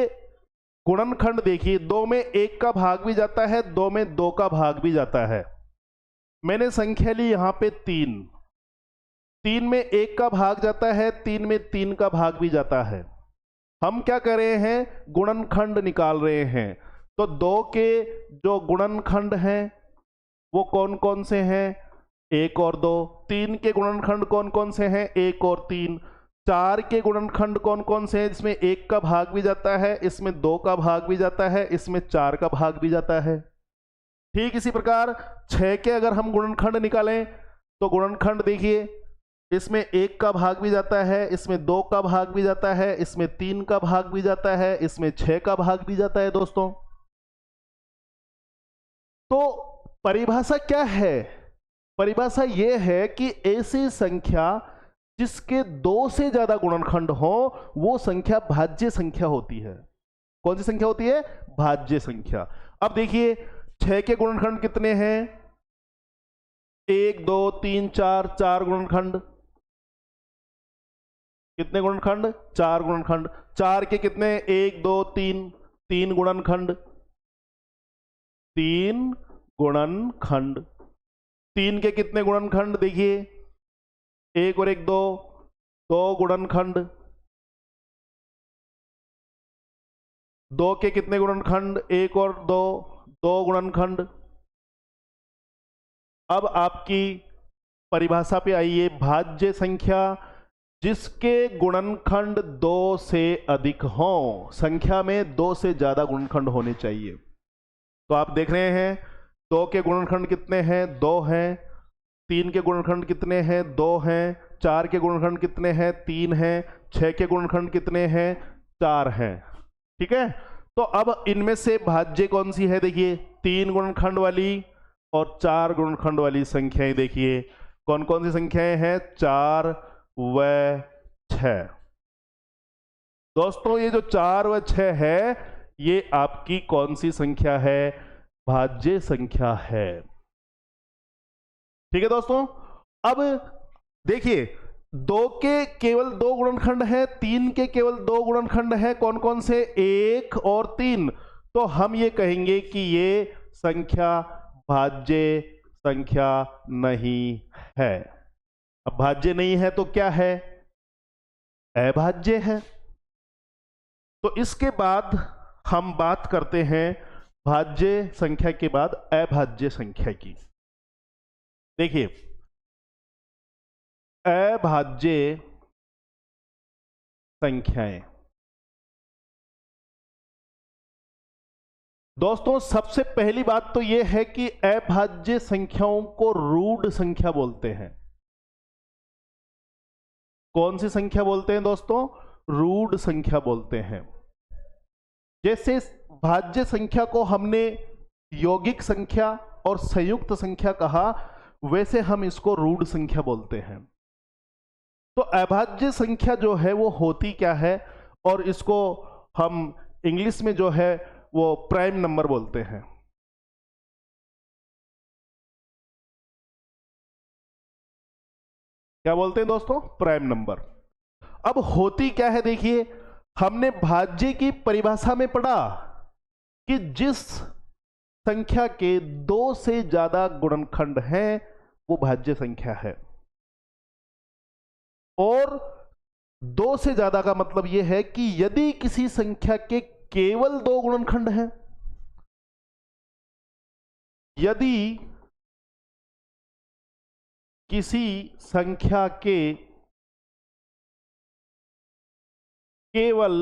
गुणनखंड देखिए, 2 में 1 का भाग भी जाता है, 2 में 2 का भाग भी जाता है। मैंने संख्या ली यहां पे 3। 3 में 1 का भाग जाता है, 3 में 3 का भाग भी जाता है। हम क्या कर रहे हैं, गुणनखंड निकाल रहे हैं। तो 2 के जो गुणनखंड हैं वो कौन कौन से हैं, 1 और 2। 3 के गुणनखंड कौन कौन से हैं, 1 और 3। 4 के गुणनखंड कौन कौन से हैं, इसमें 1 का भाग भी जाता है, इसमें 2 का भाग भी जाता है, इसमें 4 का भाग भी जाता है। ठीक इसी प्रकार 6 के अगर हम गुणनखंड निकालें तो गुणनखंड देखिए, इसमें 1 का भाग भी जाता है, इसमें 2 का भाग भी जाता है, इसमें 3 का भाग भी जाता है, इसमें 6 का भाग भी जाता है। दोस्तों, तो परिभाषा क्या है, परिभाषा यह है कि ऐसी संख्या जिसके 2 से ज्यादा गुणनखंड हो वो संख्या भाज्य संख्या होती है। कौन सी संख्या होती है, भाज्य संख्या। अब देखिए 6 के गुणनखंड कितने हैं, 1 2 3 4, 4 गुणनखंड। कितने गुणनखंड, 4 गुणनखंड। 4 के कितने, 1 2 3, 3 गुणनखंड, 3 गुणनखंड। 3 के कितने गुणनखंड, देखिए 1 और 1 2, 2 गुणनखंड। 2 के कितने गुणनखंड, 1 और 2, 2 गुणनखंड। अब आपकी परिभाषा पे आइए, भाज्य संख्या जिसके गुणनखंड 2 से अधिक हो। संख्या में 2 से ज्यादा गुणनखंड होने चाहिए। तो आप देख रहे हैं 2 के गुणनखंड कितने हैं, 2 हैं। 3 के गुणनखंड कितने हैं, 2 हैं। 4 के गुणनखंड कितने हैं, 3 हैं। 6 के गुणनखंड कितने हैं, 4 हैं। ठीक है, तो अब इनमें से भाज्य कौन सी है, देखिए 3 गुणनखंड वाली और 4 गुणनखंड वाली संख्याएं। देखिए कौन कौन सी संख्याएं हैं, 4 व 6। दोस्तों, ये जो 4 व 6 है ये आपकी कौन सी संख्या है, भाज्य संख्या है। ठीक है दोस्तों, अब देखिए 2 के केवल 2 गुणनखंड हैं, 3 के केवल 2 गुणनखंड हैं। कौन कौन से, 1 और 3। तो हम ये कहेंगे कि ये संख्या भाज्य संख्या नहीं है। अब भाज्य नहीं है तो क्या है, अभाज्य है। तो इसके बाद हम बात करते हैं भाज्य संख्या के बाद अभाज्य संख्या की। देखिए अभाज्य संख्याएं, दोस्तों सबसे पहली बात तो यह है कि अभाज्य संख्याओं को रूढ़ संख्या बोलते हैं। कौन सी संख्या बोलते हैं दोस्तों, रूढ़ संख्या बोलते हैं। जैसे भाज्य संख्या को हमने यौगिक संख्या और संयुक्त संख्या कहा, वैसे हम इसको रूढ़ संख्या बोलते हैं। तो अभाज्य संख्या जो है वो होती क्या है, और इसको हम इंग्लिश में जो है वो प्राइम नंबर बोलते हैं। क्या बोलते हैं दोस्तों, प्राइम नंबर। अब होती क्या है, देखिए हमने भाज्य की परिभाषा में पढ़ा कि जिस संख्या के 2 से ज्यादा गुणनखंड हैं वो भाज्य संख्या है। और 2 से ज्यादा का मतलब यह है कि यदि किसी संख्या के केवल 2 गुणनखंड हैं, यदि किसी संख्या के केवल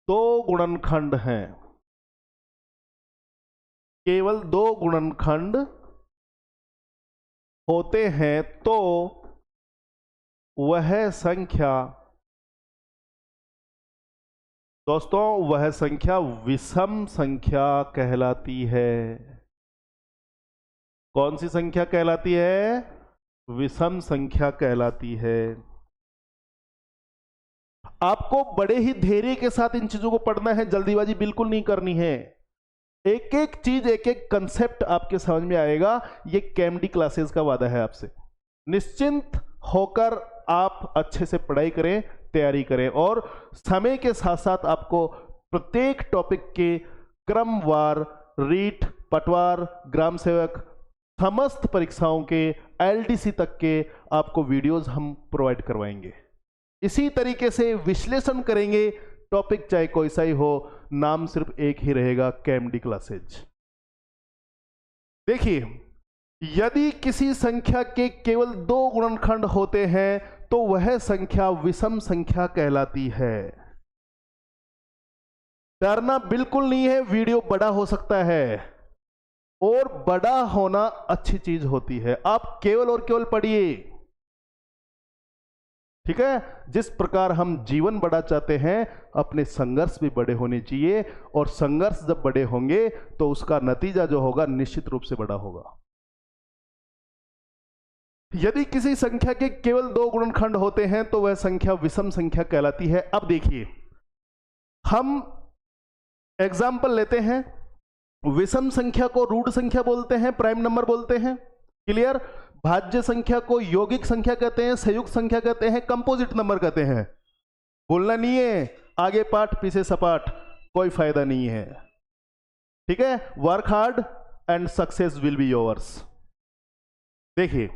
2 गुणनखंड हैं, केवल 2 गुणनखंड होते हैं, तो वह संख्या, दोस्तों वह संख्या विषम संख्या कहलाती है। कौन सी संख्या कहलाती है, विषम संख्या कहलाती है। आपको बड़े ही धैर्य के साथ इन चीजों को पढ़ना है, जल्दीबाजी बिल्कुल नहीं करनी है। एक एक चीज, एक एक कंसेप्ट आपके समझ में आएगा। ये केएमडी क्लासेस का वादा है आपसे। निश्चिंत होकर आप अच्छे से पढ़ाई करें, तैयारी करें, और समय के साथ साथ आपको प्रत्येक टॉपिक के क्रमवार रीट, पटवार, ग्राम सेवक, समस्त परीक्षाओं के एलडीसी तक के आपको वीडियोस हम प्रोवाइड करवाएंगे। इसी तरीके से विश्लेषण करेंगे, टॉपिक चाहे कोई सा ही हो, नाम सिर्फ एक ही रहेगा, केएमडी क्लासेज। देखिए, यदि किसी संख्या के केवल 2 गुणनखंड होते हैं तो वह संख्या विषम संख्या कहलाती है। डरना बिल्कुल नहीं है, वीडियो बड़ा हो सकता है और बड़ा होना अच्छी चीज होती है। आप केवल और केवल पढ़िए, ठीक है। जिस प्रकार हम जीवन बड़ा चाहते हैं, अपने संघर्ष भी बड़े होने चाहिए, और संघर्ष जब बड़े होंगे तो उसका नतीजा जो होगा निश्चित रूप से बड़ा होगा। यदि किसी संख्या के केवल 2 गुणनखंड होते हैं तो वह संख्या विषम संख्या कहलाती है। अब देखिए, हम एग्जाम्पल लेते हैं। विषम संख्या को रूट संख्या बोलते हैं, प्राइम नंबर बोलते हैं, क्लियर। भाज्य संख्या को यौगिक संख्या कहते हैं, संयुक्त संख्या कहते हैं, कंपोजिट नंबर कहते हैं। बोलना नहीं है, आगे पाठ पीछे सपाट, कोई फायदा नहीं है, ठीक है। Work hard and success will be yours. देखिए,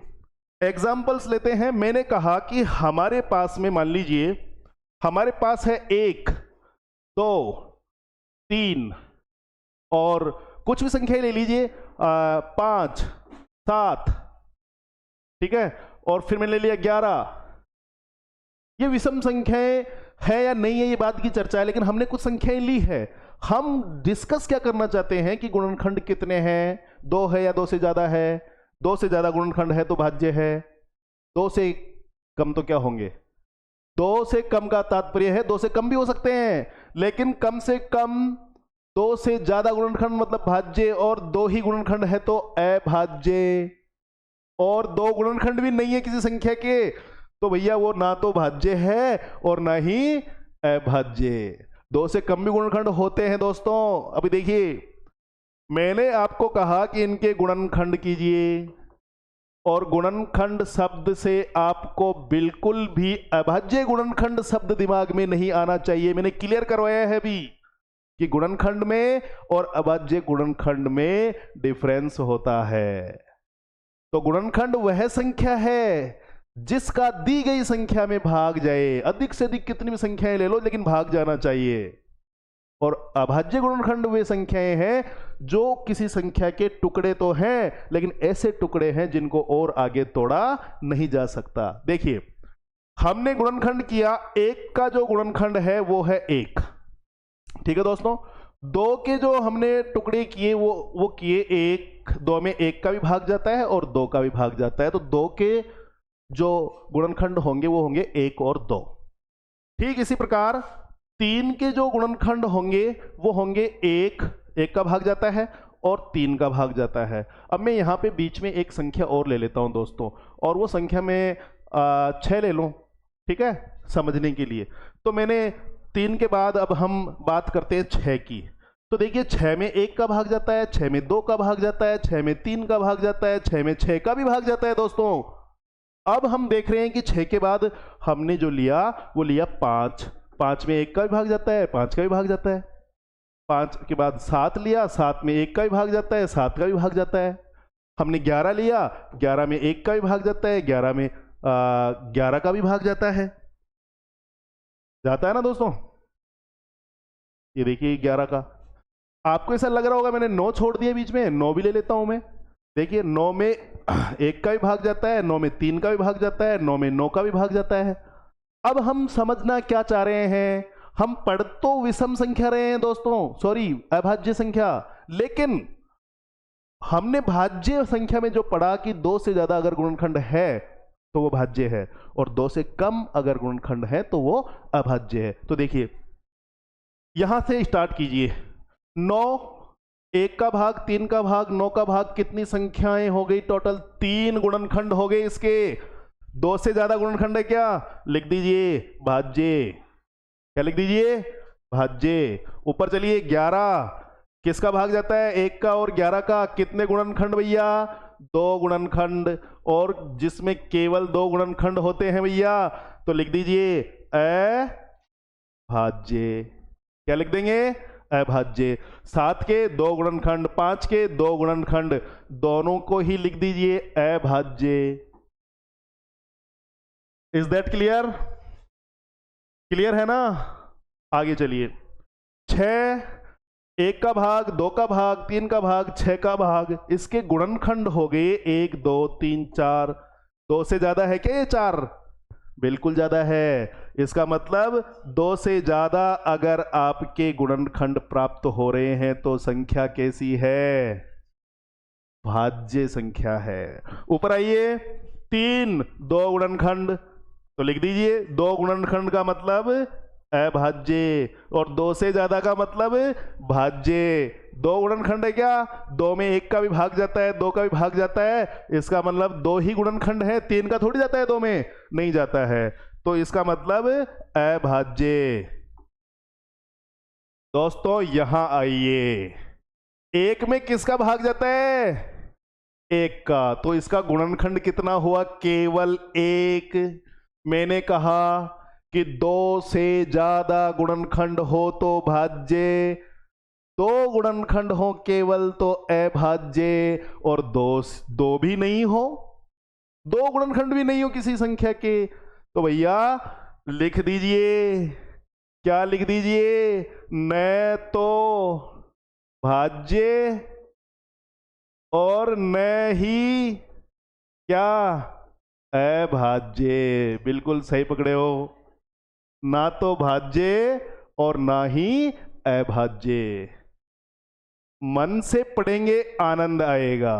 एग्जाम्पल्स लेते हैं। मैंने कहा कि हमारे पास में, मान लीजिए हमारे पास है 1, 2, 3 और कुछ भी संख्या ले लीजिए, 5, 7, ठीक है, और फिर मैंने ले लिया 11। ये विषम संख्याएं है या नहीं है, ये बात की चर्चा है, लेकिन हमने कुछ संख्याएं ली है। हम डिस्कस क्या करना चाहते हैं कि गुणनखंड कितने हैं, 2 है या 2 से ज्यादा है। 2 से ज्यादा गुणनखंड है तो भाज्य है, 2 से कम तो क्या होंगे। 2 से कम का तात्पर्य है 2 से कम भी हो सकते हैं, लेकिन कम से कम 2 से ज्यादा गुणनखंड मतलब भाज्य, और 2 ही गुणनखंड है तो अभाज्य, और 2 गुणनखंड भी नहीं है किसी संख्या के तो भैया वो ना तो भाज्य है और ना ही अभाज्य। 2 से कम भी गुणनखंड होते हैं दोस्तों। अभी देखिए, मैंने आपको कहा कि इनके गुणनखंड कीजिए, और गुणनखंड शब्द से आपको बिल्कुल भी अभाज्य गुणनखंड शब्द दिमाग में नहीं आना चाहिए। मैंने क्लियर करवाया है अभी कि गुणनखंड में और अभाज्य गुणनखंड में डिफरेंस होता है। तो गुणनखंड वह संख्या है जिसका दी गई संख्या में भाग जाए। अधिक से अधिक कितनी भी संख्याएं ले लो, लेकिन भाग जाना चाहिए। और अभाज्य गुणनखंड वे संख्याएं हैं जो किसी संख्या के टुकड़े तो हैं, लेकिन ऐसे टुकड़े हैं जिनको और आगे तोड़ा नहीं जा सकता। देखिए, हमने गुणनखंड किया, 1 का जो गुणनखंड है वो है 1, ठीक है दोस्तों। 2 के जो हमने टुकड़े किए वो किए 1, 2 में 1 का भी भाग जाता है और 2 का भी भाग जाता है, तो 2 के जो गुणनखंड होंगे वो होंगे 1 और 2। ठीक इसी प्रकार 3 के जो गुणनखंड होंगे वो होंगे 1 का भाग जाता है और 3 का भाग जाता है। अब मैं यहाँ पे बीच में एक संख्या और ले लेता हूँ दोस्तों, और वो संख्या में 6 ले लूँ, ठीक है, समझने के लिए। तो मैंने 3 के बाद अब हम बात करते हैं 6 की। तो देखिए, 6 में 1 का भाग जाता है, 6 में 2 का भाग जाता है, 6 में 3 का भाग जाता है, 6 में 6 का भी भाग जाता है दोस्तों। अब हम देख रहे हैं कि 6 के बाद हमने जो लिया वो लिया 5, 5 में 1 का भी भाग जाता है, 5 का भी भाग जाता है। 5 के बाद 7 लिया, 7 में 1 का भी भाग जाता है, 7 का भी भाग जाता है। हमने 11 लिया, 11 में 1 का भी भाग जाता है, 11 में 11 का भी भाग जाता है ना दोस्तों। ये देखिए 11 का, आपको ऐसा लग रहा होगा मैंने 9 छोड़ दिया बीच में, 9 भी ले लेता हूं मैं। देखिए 9 में 1 का भी भाग जाता है, 9 में 3 का भी भाग जाता है, 9 में 9 का भी भाग जाता है। अब हम समझना क्या चाह रहे हैं, हम पढ़ तो विषम संख्या रहे हैं दोस्तों, सॉरी अभाज्य संख्या, लेकिन हमने भाज्य संख्या में जो पढ़ा कि 2 से ज्यादा अगर गुणनखंड है तो वो भाज्य है, और 2 से कम अगर गुणनखंड है तो वो अभाज्य है। तो देखिए यहां से स्टार्ट कीजिए, 9 1 का भाग, 3 का भाग, 9 का भाग, कितनी संख्याएं हो गई टोटल? 3 गुणनखंड हो गए इसके। 2 से ज्यादा गुणनखंड है क्या? लिख दीजिए भाज्य। क्या लिख दीजिए? भाज्य। ऊपर चलिए 11 किसका भाग जाता है? 1 का और 11 का। कितने गुणनखंड भैया? 2 गुणनखंड। और जिसमें केवल 2 गुणनखंड होते हैं भैया तो लिख दीजिए अभाज्य। क्या लिख देंगे? अभाज्य। 7 के 2 गुणनखंड, 5 के 2 गुणनखंड, दोनों को ही लिख दीजिए अभाज्य। Is that clear? क्लियर है ना? आगे चलिए। 6, 1 का भाग, 2 का भाग, 3 का भाग, 6 का भाग, इसके गुणनखंड हो गए 1 2 3 4। 2 से ज्यादा है क्या ये 4? बिल्कुल ज्यादा है। इसका मतलब 2 से ज्यादा अगर आपके गुणनखंड प्राप्त हो रहे हैं तो संख्या कैसी है? भाज्य संख्या है। ऊपर आइए। 3 2 गुणनखंड तो लिख दीजिए 2 गुणनखंड का मतलब अभाज्य, और 2 से ज्यादा का मतलब भाज्य। 2 गुणनखंड है क्या? 2 में 1 का भी भाग जाता है, 2 का भी भाग जाता है, इसका मतलब 2 ही गुणनखंड है। 3 का थोड़ी जाता है, 2 में नहीं जाता है, तो इसका मतलब अभाज्य। दोस्तों यहां आइए। 1 में किसका भाग जाता है? 1 का, तो इसका गुणनखंड कितना हुआ? केवल 1। मैंने कहा कि 2 से ज्यादा गुणनखंड हो तो भाज्य, 2 गुणनखंड हो केवल तो अभाज्य, और 2 भी नहीं हो, 2 गुणनखंड भी नहीं हो किसी संख्या के, तो भैया लिख दीजिए। क्या लिख दीजिए? न तो भाज्य और न ही क्या? अभाज्य। बिल्कुल सही पकड़े हो। ना तो भाज्य और ना ही अभाज्य। मन से पढ़ेंगे आनंद आएगा।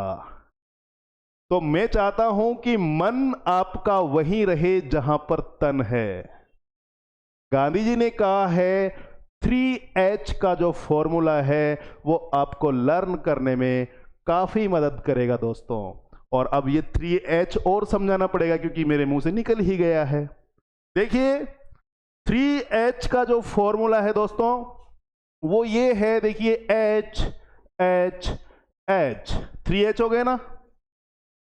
तो मैं चाहता हूं कि मन आपका वहीं रहे जहां पर तन है। गांधी जी ने कहा है 3H का जो फॉर्मूला है वो आपको लर्न करने में काफी मदद करेगा दोस्तों। और अब ये 3H और समझाना पड़ेगा क्योंकि मेरे मुंह से निकल ही गया है। देखिए 3H का जो फॉर्मूला है दोस्तों वो ये है, देखिए H H H, 3H हो गए ना।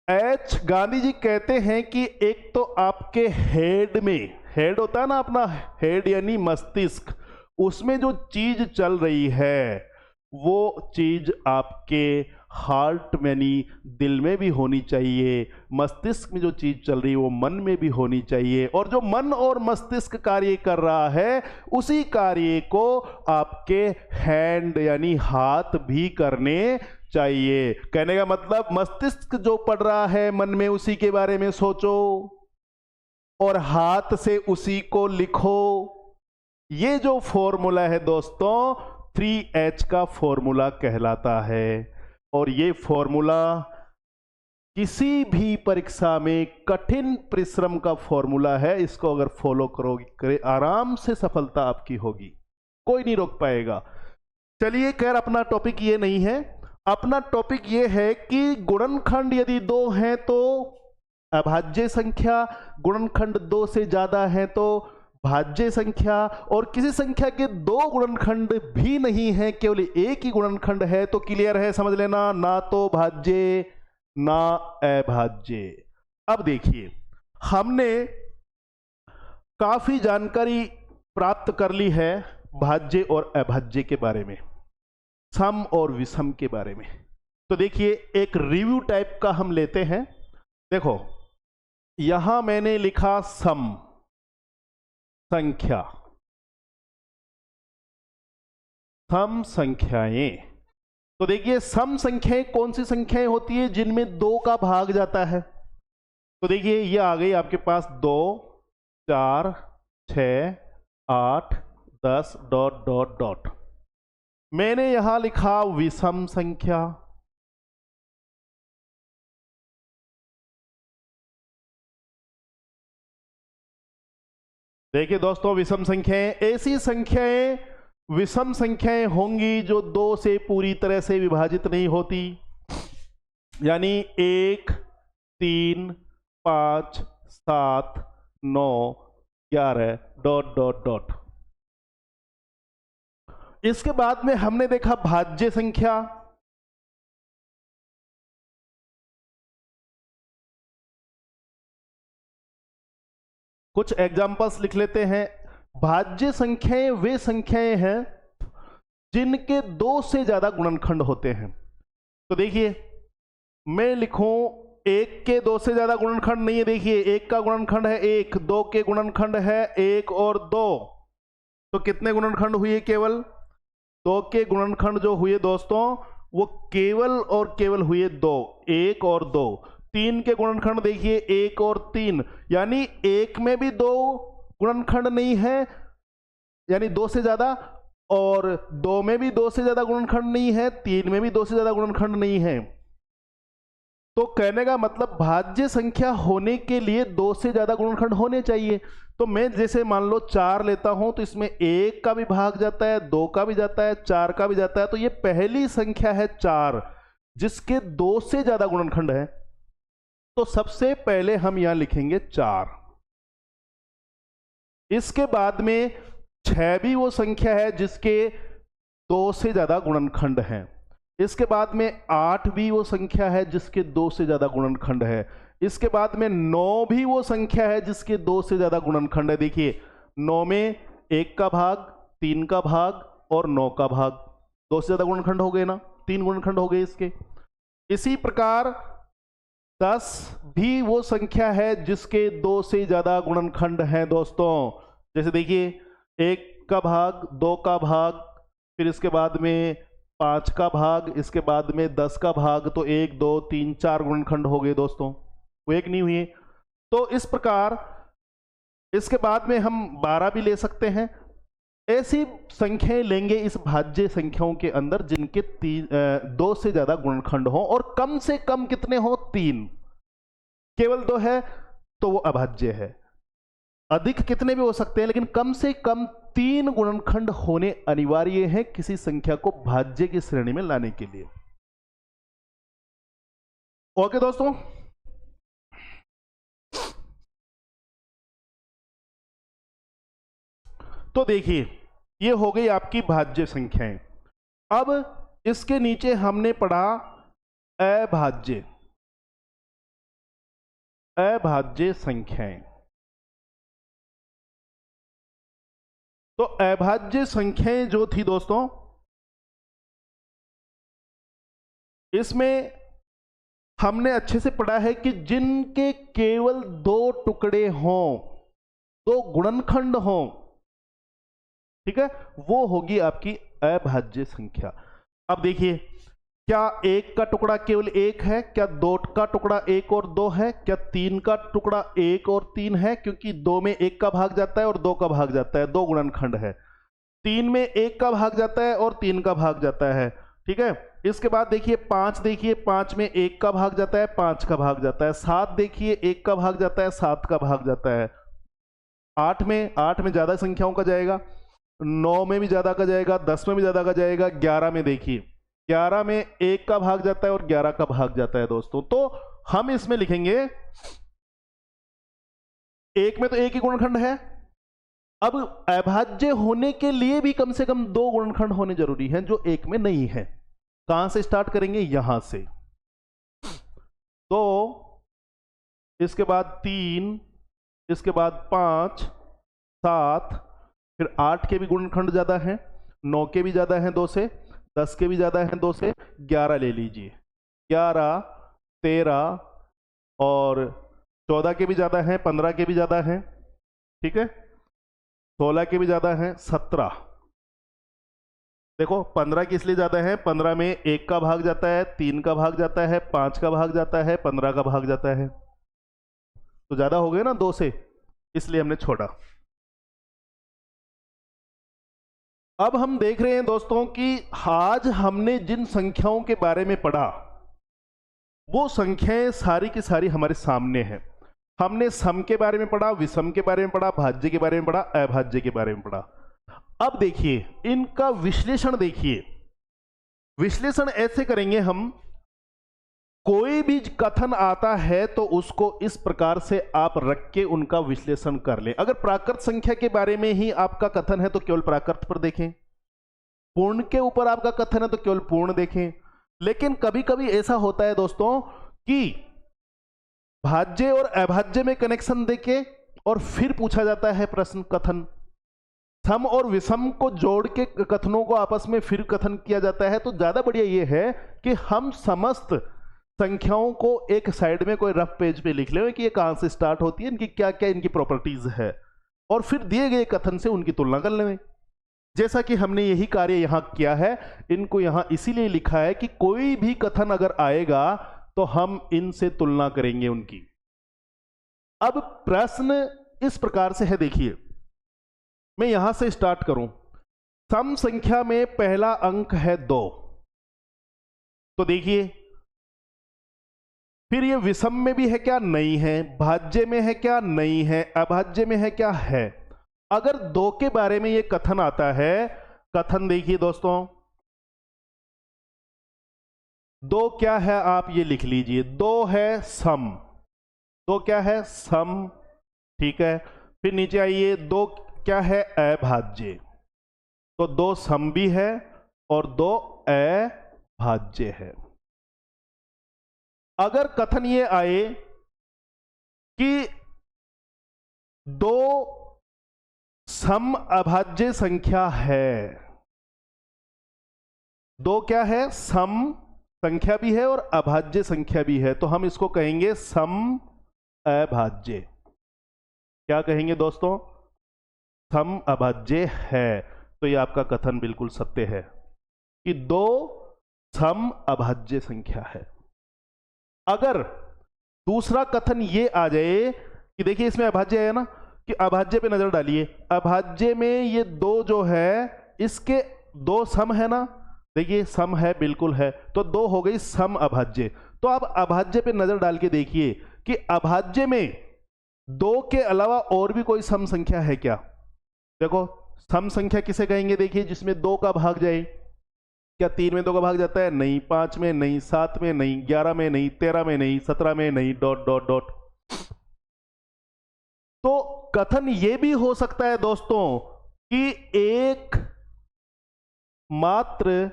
H गांधी जी कहते हैं कि एक तो आपके हेड में, हेड होता है ना अपना हेड यानी मस्तिष्क, उसमें जो चीज चल रही है वो चीज आपके हार्ट में यानी दिल में भी होनी चाहिए। मस्तिष्क में जो चीज चल रही है वो मन में भी होनी चाहिए, और जो मन और मस्तिष्क कार्य कर रहा है उसी कार्य को आपके हैंड यानी हाथ भी करने चाहिए। कहने का मतलब मस्तिष्क जो पढ़ रहा है मन में उसी के बारे में सोचो और हाथ से उसी को लिखो। ये जो फॉर्मूला है दोस्तों 3H का फॉर्मूला कहलाता है। और ये फॉर्मूला किसी भी परीक्षा में कठिन परिश्रम का फॉर्मूला है। इसको अगर फॉलो करोगे आराम से सफलता आपकी होगी, कोई नहीं रोक पाएगा। चलिए खैर अपना टॉपिक ये नहीं है। अपना टॉपिक ये है कि गुणनखंड यदि 2 हैं तो अभाज्य संख्या, गुणनखंड 2 से ज्यादा है तो भाज्य संख्या, और किसी संख्या के 2 गुणनखंड भी नहीं है केवल 1 ही गुणनखंड है तो क्लियर है, समझ लेना, ना तो भाज्य ना अभाज्य। अब देखिए हमने काफी जानकारी प्राप्त कर ली है भाज्य और अभाज्य के बारे में, सम और विषम के बारे में। तो देखिए एक रिव्यू टाइप का हम लेते हैं। देखो यहां मैंने लिखा सम संख्या, सम संख्याएं। तो देखिए सम संख्याएं कौन सी संख्याएं होती है? जिनमें 2 का भाग जाता है। तो देखिए ये आ गई आपके पास 2 4 6 8 10 डॉट डॉट डॉट। मैंने यहां लिखा विषम संख्या। देखिए दोस्तों विषम संख्याएं ऐसी संख्याएं विषम संख्याएं होंगी जो 2 से पूरी तरह से विभाजित नहीं होती, यानी 1, 3, 5, 7, 9, 11 ... इसके बाद में हमने देखा भाज्य संख्या। कुछ एग्जाम्पल्स लिख लेते हैं। भाज्य संख्याएं वे संख्याएं हैं जिनके 2 से ज्यादा गुणनखंड होते हैं। तो देखिए, मैं लिखूं 1 के 2 से ज्यादा गुणनखंड नहीं है। देखिए, 1 का गुणनखंड है 1, 2 के गुणनखंड है 1 और 2, तो कितने गुणनखंड हुए? केवल 2 के गुणनखंड जो हुए दोस्तों वो केवल और केवल हुए 2, 1 और 2। 3 के गुणनखंड देखिए 1 और 3, यानी 1 में भी 2 गुणनखंड नहीं है, यानी 2 से ज्यादा, और 2 में भी 2 से ज्यादा गुणनखंड नहीं है, 3 में भी 2 से ज्यादा गुणनखंड नहीं है। तो कहने का मतलब भाज्य संख्या होने के लिए 2 से ज्यादा गुणनखंड होने चाहिए। तो मैं जैसे मान लो 4 लेता हूं तो इसमें 1 का भी भाग जाता है, 2 का भी जाता है, 4 का भी जाता है। तो ये पहली संख्या है 4 जिसके 2 से ज्यादा गुणनखंड है। तो सबसे पहले हम यहां लिखेंगे 4। इसके बाद में 6 भी वो संख्या है जिसके 2 से ज्यादा गुणनखंड हैं। इसके बाद में 8 भी वो संख्या है जिसके 2 से ज्यादा गुणनखंड है। इसके बाद में 9 भी वो संख्या है जिसके 2 से ज्यादा गुणनखंड है। देखिए, 9 में 1 का भाग, 3 का भाग और 9 का भाग, 2 से ज्यादा गुणनखंड हो गए ना, 3 गुणनखंड हो गए इसके। इसी प्रकार 10 भी वो संख्या है जिसके 2 से ज्यादा गुणनखंड हैं दोस्तों। जैसे देखिए, 1 का भाग, 2 का भाग, फिर इसके बाद में 5 का भाग, इसके बाद में 10 का भाग, तो 1, 2, 3, 4 गुणनखंड हो गए दोस्तों, वो एक नहीं हुए। तो इस प्रकार इसके बाद में हम 12 भी ले सकते हैं। ऐसी संख्याएं लेंगे इस भाज्य संख्याओं के अंदर जिनके 2 से ज्यादा गुणनखंड हो और कम से कम कितने हो? 3। केवल 2 है तो वो अभाज्य है। अधिक कितने भी हो सकते हैं, लेकिन कम से कम 3 गुणनखंड होने अनिवार्य है किसी संख्या को भाज्य की श्रेणी में लाने के लिए। ओके दोस्तों, तो देखिए, ये हो गई आपकी भाज्य संख्याएं। अब इसके नीचे हमने पढ़ा अभाज्य, अभाज्य संख्याएं। तो अभाज्य संख्याएं जो थी दोस्तों, इसमें हमने अच्छे से पढ़ा है कि जिनके केवल 2 टुकड़े हों, 2 गुणनखंड हों, ठीक है, वो होगी आपकी अभाज्य संख्या। अब देखिए, क्या 1 का टुकड़ा केवल 1 है? क्या 2 का टुकड़ा 1 और 2 है? क्या 3 का टुकड़ा 1 और 3 है? क्योंकि 2 में 1 का भाग जाता है और 2 का भाग जाता है, 2 गुणनखंड है। 3 में 1 का भाग जाता है और 3 का भाग जाता है, ठीक है। इसके बाद देखिए 5, देखिए 5 में 1 का भाग जाता है, 5 का भाग जाता है। 7 देखिए 1 का भाग जाता है, 7 का भाग जाता है। 8 में ज्यादा संख्याओं का जाएगा, 9 में भी ज्यादा का जाएगा, 10 में भी ज्यादा का जाएगा। 11 में देखिए, 11 में 1 का भाग जाता है और 11 का भाग जाता है दोस्तों। तो हम इसमें लिखेंगे 1 में तो 1 ही गुणनखंड है। अब अभाज्य होने के लिए भी कम से कम 2 गुणनखंड होने जरूरी हैं जो 1 में नहीं है। कहां से स्टार्ट करेंगे? यहां से। तो इसके बाद 3, इसके बाद 5, 7, फिर 8 के भी गुणनखंड ज्यादा हैं, 9 के भी ज्यादा हैं 2 से, 10 के भी ज्यादा हैं 2 से, 11 ले लीजिए। 11, 13 और 14 के भी ज्यादा हैं, 15 के भी ज्यादा हैं, ठीक है, 16 के भी ज्यादा हैं, 17। देखो 15 की इसलिए ज्यादा है, 15 में 1 का भाग जाता है, 3 का भाग जाता है, 5 का भाग जाता है, 15 का भाग जाता है, तो ज्यादा हो गए ना 2 से, इसलिए हमने छोड़ा। अब हम देख रहे हैं दोस्तों कि आज हमने जिन संख्याओं के बारे में पढ़ा वो संख्याएं सारी की सारी हमारे सामने हैं। हमने सम के बारे में पढ़ा, विषम के बारे में पढ़ा, भाज्य के बारे में पढ़ा, अभाज्य के बारे में पढ़ा। अब देखिए इनका विश्लेषण देखिए, विश्लेषण ऐसे करेंगे हम, कोई भी कथन आता है तो उसको इस प्रकार से आप रख के उनका विश्लेषण कर लें। अगर प्राकृत संख्या के बारे में ही आपका कथन है तो केवल प्राकृत पर देखें, पूर्ण के ऊपर आपका कथन है तो केवल पूर्ण देखें। लेकिन कभी कभी ऐसा होता है दोस्तों कि भाज्य और अभाज्य में कनेक्शन देके और फिर पूछा जाता है प्रश्न कथन, सम और विषम को जोड़ के कथनों को आपस में फिर कथन किया जाता है। तो ज्यादा बढ़िया यह है कि हम समस्त संख्याओं को एक साइड में कोई रफ पेज पे लिख लें कि ये कहां से स्टार्ट होती है, इनकी क्या क्या इनकी प्रॉपर्टीज है, और फिर दिए गए कथन से उनकी तुलना कर लें। जैसा कि हमने यही कार्य यहां किया है, इनको यहां इसीलिए लिखा है कि कोई भी कथन अगर आएगा तो हम इनसे तुलना करेंगे उनकी। अब प्रश्न इस प्रकार से है, देखिए मैं यहां से स्टार्ट करूं, सम संख्या में पहला अंक है 2, तो देखिए फिर ये विषम में भी है क्या, नहीं है, भाज्य में है क्या, नहीं है, अभाज्य में है क्या, है। अगर 2 के बारे में ये कथन आता है, कथन देखिए दोस्तों, 2 क्या है आप ये लिख लीजिए, 2 है सम, 2 क्या है सम, ठीक है। फिर नीचे आइए, 2 क्या है अभाज्य, तो 2 सम भी है और 2 अभाज्य है। अगर कथन ये आए कि 2 सम अभाज्य संख्या है, 2 क्या है सम संख्या भी है और अभाज्य संख्या भी है, तो हम इसको कहेंगे सम अभाज्य। क्या कहेंगे दोस्तों, सम अभाज्य है। तो ये आपका कथन बिल्कुल सत्य है कि 2 सम अभाज्य संख्या है। अगर दूसरा कथन ये आ जाए कि देखिए इसमें अभाज्य है ना, कि अभाज्य पे नजर डालिए, अभाज्य में ये 2 जो है इसके 2 सम है ना, देखिए सम है, बिल्कुल है, तो 2 हो गई सम अभाज्य। तो आप अभाज्य पे नजर डाल के देखिए कि अभाज्य में 2 के अलावा और भी कोई सम संख्या है क्या। देखो सम संख्या किसे कहेंगे, देखिए जिसमें 2 का भाग जाए, क्या 3 में 2 का भाग जाता है, नहीं, 5 में नहीं, 7 में नहीं, 11 में नहीं, 13 में नहीं, 17 में नहीं, डॉट डॉट डॉट। तो कथन यह भी हो सकता है दोस्तों कि एक मात्र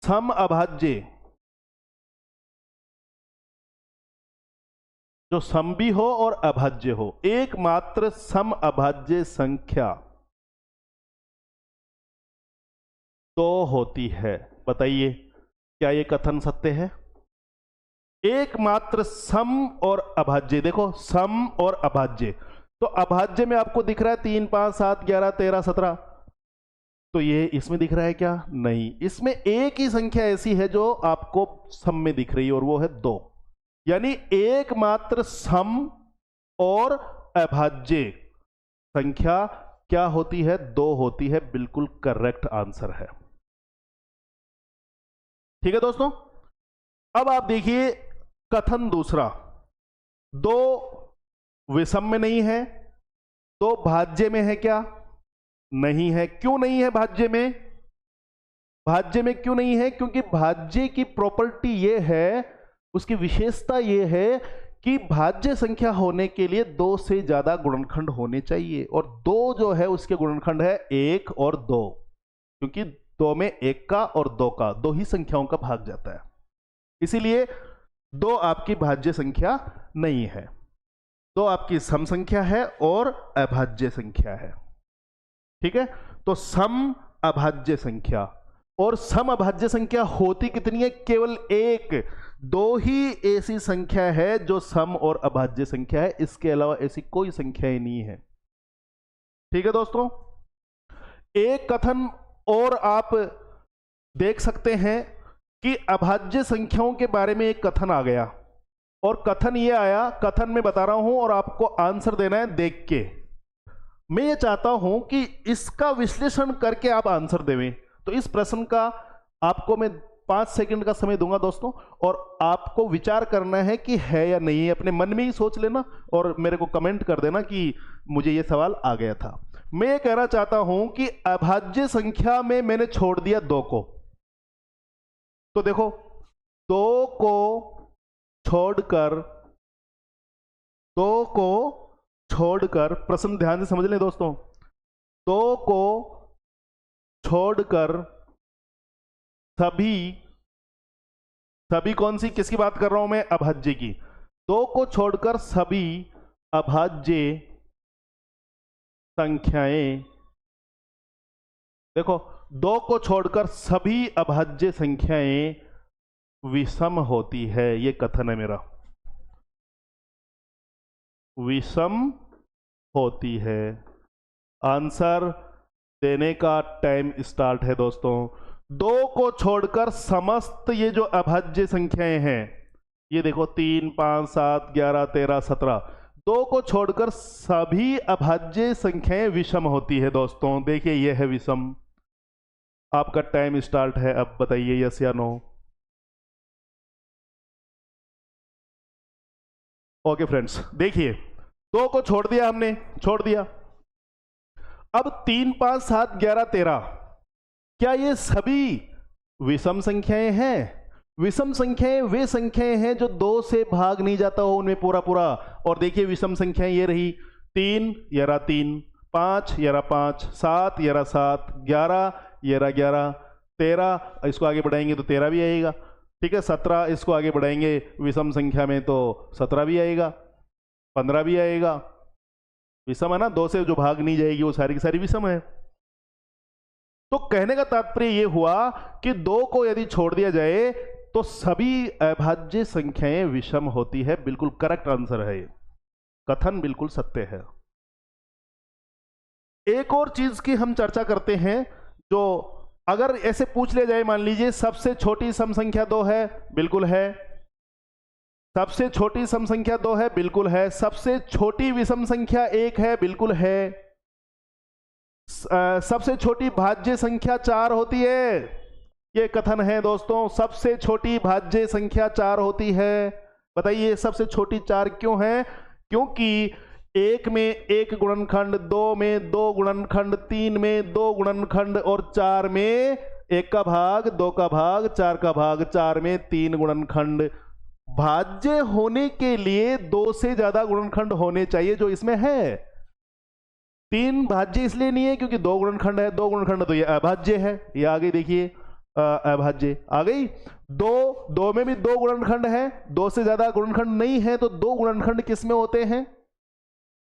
सम अभाज्य, जो सम भी हो और अभाज्य हो, एकमात्र सम अभाज्य संख्या 2 होती है। बताइए क्या ये कथन सत्य है। एकमात्र सम और अभाज्य, देखो सम और अभाज्य, तो अभाज्य में आपको दिख रहा है 3 5 7 11 13 17, तो ये इसमें दिख रहा है क्या, नहीं, इसमें एक ही संख्या ऐसी है जो आपको सम में दिख रही है और वो है 2, यानी एकमात्र सम और अभाज्य संख्या क्या होती है, 2 होती है। बिल्कुल करेक्ट आंसर है। ठीक है दोस्तों, अब आप देखिए कथन दूसरा, 2 विषम में नहीं है, तो भाज्य में है क्या, नहीं है। क्यों नहीं है भाज्य में, भाज्य में क्यों नहीं है, क्योंकि भाज्य की प्रॉपर्टी यह है, उसकी विशेषता यह है कि भाज्य संख्या होने के लिए 2 से ज्यादा गुणनखंड होने चाहिए, और 2 जो है उसके गुणनखंड है 1 और 2, क्योंकि 2 में 1 का और 2 का, 2 ही संख्याओं का भाग जाता है, इसीलिए 2 आपकी भाज्य संख्या नहीं है, 2 आपकी सम संख्या है और अभाज्य संख्या है। ठीक है, तो सम अभाज्य संख्या, और सम अभाज्य संख्या होती कितनी है, केवल 1, 2 ही ऐसी संख्या है जो सम और अभाज्य संख्या है, इसके अलावा ऐसी कोई संख्या ही नहीं है। ठीक है दोस्तों, एक कथन और आप देख सकते हैं कि अभाज्य संख्याओं के बारे में एक कथन आ गया, और कथन ये आया, कथन में बता रहा हूं और आपको आंसर देना है देख के। मैं ये चाहता हूं कि इसका विश्लेषण करके आप आंसर देवें, तो इस प्रश्न का आपको मैं 5 सेकंड का समय दूंगा दोस्तों, और आपको विचार करना है कि है या नहीं है। अपने मन में ही सोच लेना और मेरे को कमेंट कर देना कि मुझे ये सवाल आ गया था। मैं ये कहना चाहता हूं कि अभाज्य संख्या में मैंने छोड़ दिया 2 को। तो देखो 2 को छोड़कर प्रश्न ध्यान से समझ लें दोस्तों। 2 को छोड़कर सभी कौन सी, किसकी बात कर रहा हूं मैं? अभाज्य की। 2 को छोड़कर सभी अभाज्य संख्याएं, देखो 2 को छोड़कर सभी अभाज्य संख्याएं विषम होती है। ये कथन है मेरा, विषम होती है। आंसर देने का टाइम स्टार्ट है दोस्तों। 2 को छोड़कर समस्त ये जो अभाज्य संख्याएं हैं, ये देखो 3, 5, 7, 11, 13, 17, 2 को छोड़कर सभी अभाज्य संख्याएं विषम होती है दोस्तों। देखिए ये है विषम। आपका टाइम स्टार्ट है, अब बताइए यस या नो। ओके फ्रेंड्स, देखिए 2 को छोड़ दिया हमने, छोड़ दिया। अब 3, 5, 7, 11, 13, क्या ये सभी विषम संख्याएं हैं? विषम संख्याएं वे संख्याएं हैं जो 2 से भाग नहीं जाता हो उनमें पूरा पूरा। और देखिए विषम संख्याएं ये रही, 3 ये रहा 3, 5 ये रहा 5, 7 ये रहा 7, 11 ये रहा 11, 13 इसको आगे बढ़ाएंगे तो 13 भी आएगा, ठीक है। 17 इसको आगे बढ़ाएंगे विषम संख्या में तो 17 भी आएगा, 15 भी आएगा। विषम है ना, 2 से जो भाग नहीं जाएगी वो सारी की सारी विषम है। तो कहने का तात्पर्य यह हुआ कि 2 को यदि छोड़ दिया जाए तो सभी अभाज्य संख्याएं विषम होती है। बिल्कुल करेक्ट आंसर है ये, कथन बिल्कुल सत्य है। एक और चीज की हम चर्चा करते हैं, जो अगर ऐसे पूछ लिया जाए, मान लीजिए सबसे छोटी सम संख्या 2 है, बिल्कुल है। सबसे छोटी सम संख्या 2 है, बिल्कुल है। सबसे छोटी विषम संख्या 1 है, बिल्कुल है। सबसे छोटी भाज्य संख्या 4 होती है, ये कथन है दोस्तों। सबसे छोटी भाज्य संख्या 4 होती है। बताइए सबसे छोटी 4 क्यों है? क्योंकि 1 में 1 गुणनखंड, 2 में 2 गुणनखंड, 3 में 2 गुणनखंड और 4 में 1 का भाग, 2 का भाग, 4 का भाग, 4 में 3 गुणनखंड। भाज्य होने के लिए 2 से ज्यादा गुणनखंड होने चाहिए, जो इसमें है। 3 भाज्य इसलिए नहीं है क्योंकि 2 गुणनखंड है, 2 गुणनखंड तो ये अभाज्य है। ये आगे देखिए अभाज्य आ गई। 2 में भी 2 गुणनखंड है, 2 से ज्यादा गुणनखंड नहीं है, तो 2 गुणनखंड किस में होते हैं?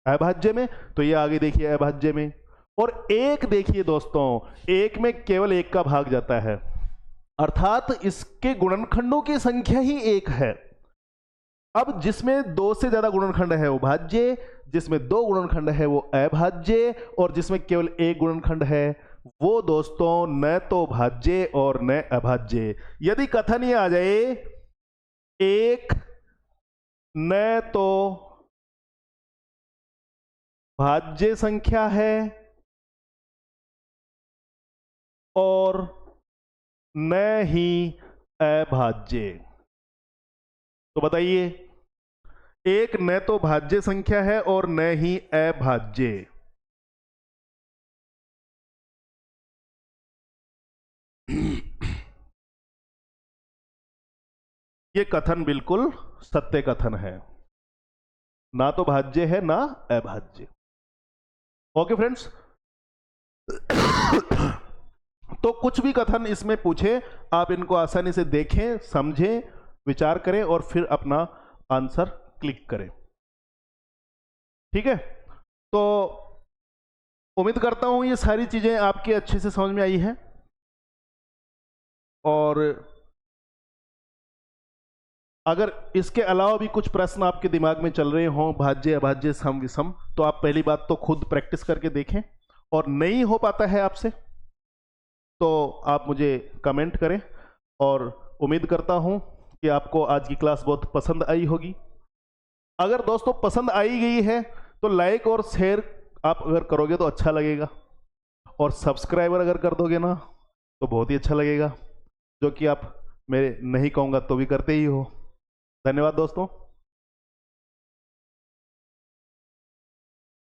अभाज्य में। तो ये आगे देखिए अभाज्य में। और 1 देखिए दोस्तों, 1 में केवल 1 का भाग जाता है, अर्थात इसके गुणनखंडों की संख्या ही 1 है। अब जिसमें 2 से ज्यादा गुणनखंड है वो भाज्य, जिसमें 2 गुणनखंड है वो अभाज्य, और जिसमें केवल 1 गुणनखंड है वो दोस्तों न तो भाज्य और न अभाज्य। यदि कथन ये आ जाए 1 न तो भाज्य संख्या है और न ही अभाज्य, तो बताइए 1 न तो भाज्य संख्या है और न ही अभाज्य। ये कथन बिल्कुल सत्य कथन है, ना तो भाज्य है ना अभाज्य। ओके फ्रेंड्स, तो कुछ भी कथन इसमें पूछे, आप इनको आसानी से देखें, समझें, विचार करें और फिर अपना आंसर क्लिक करें। ठीक है, तो उम्मीद करता हूं ये सारी चीजें आपके अच्छे से समझ में आई हैं। और अगर इसके अलावा भी कुछ प्रश्न आपके दिमाग में चल रहे हों, भाज्य अभाज्य सम विषम, तो आप पहली बात तो खुद प्रैक्टिस करके देखें, और नहीं हो पाता है आपसे तो आप मुझे कमेंट करें। और उम्मीद करता हूं कि आपको आज की क्लास बहुत पसंद आई होगी। अगर दोस्तों पसंद आई गई है तो लाइक और शेयर आप अगर करोगे तो अच्छा लगेगा, और सब्सक्राइबर अगर कर दोगे ना तो बहुत ही अच्छा लगेगा, जो कि आप मैं नहीं कहूँगा तो भी करते ही हो। धन्यवाद दोस्तों।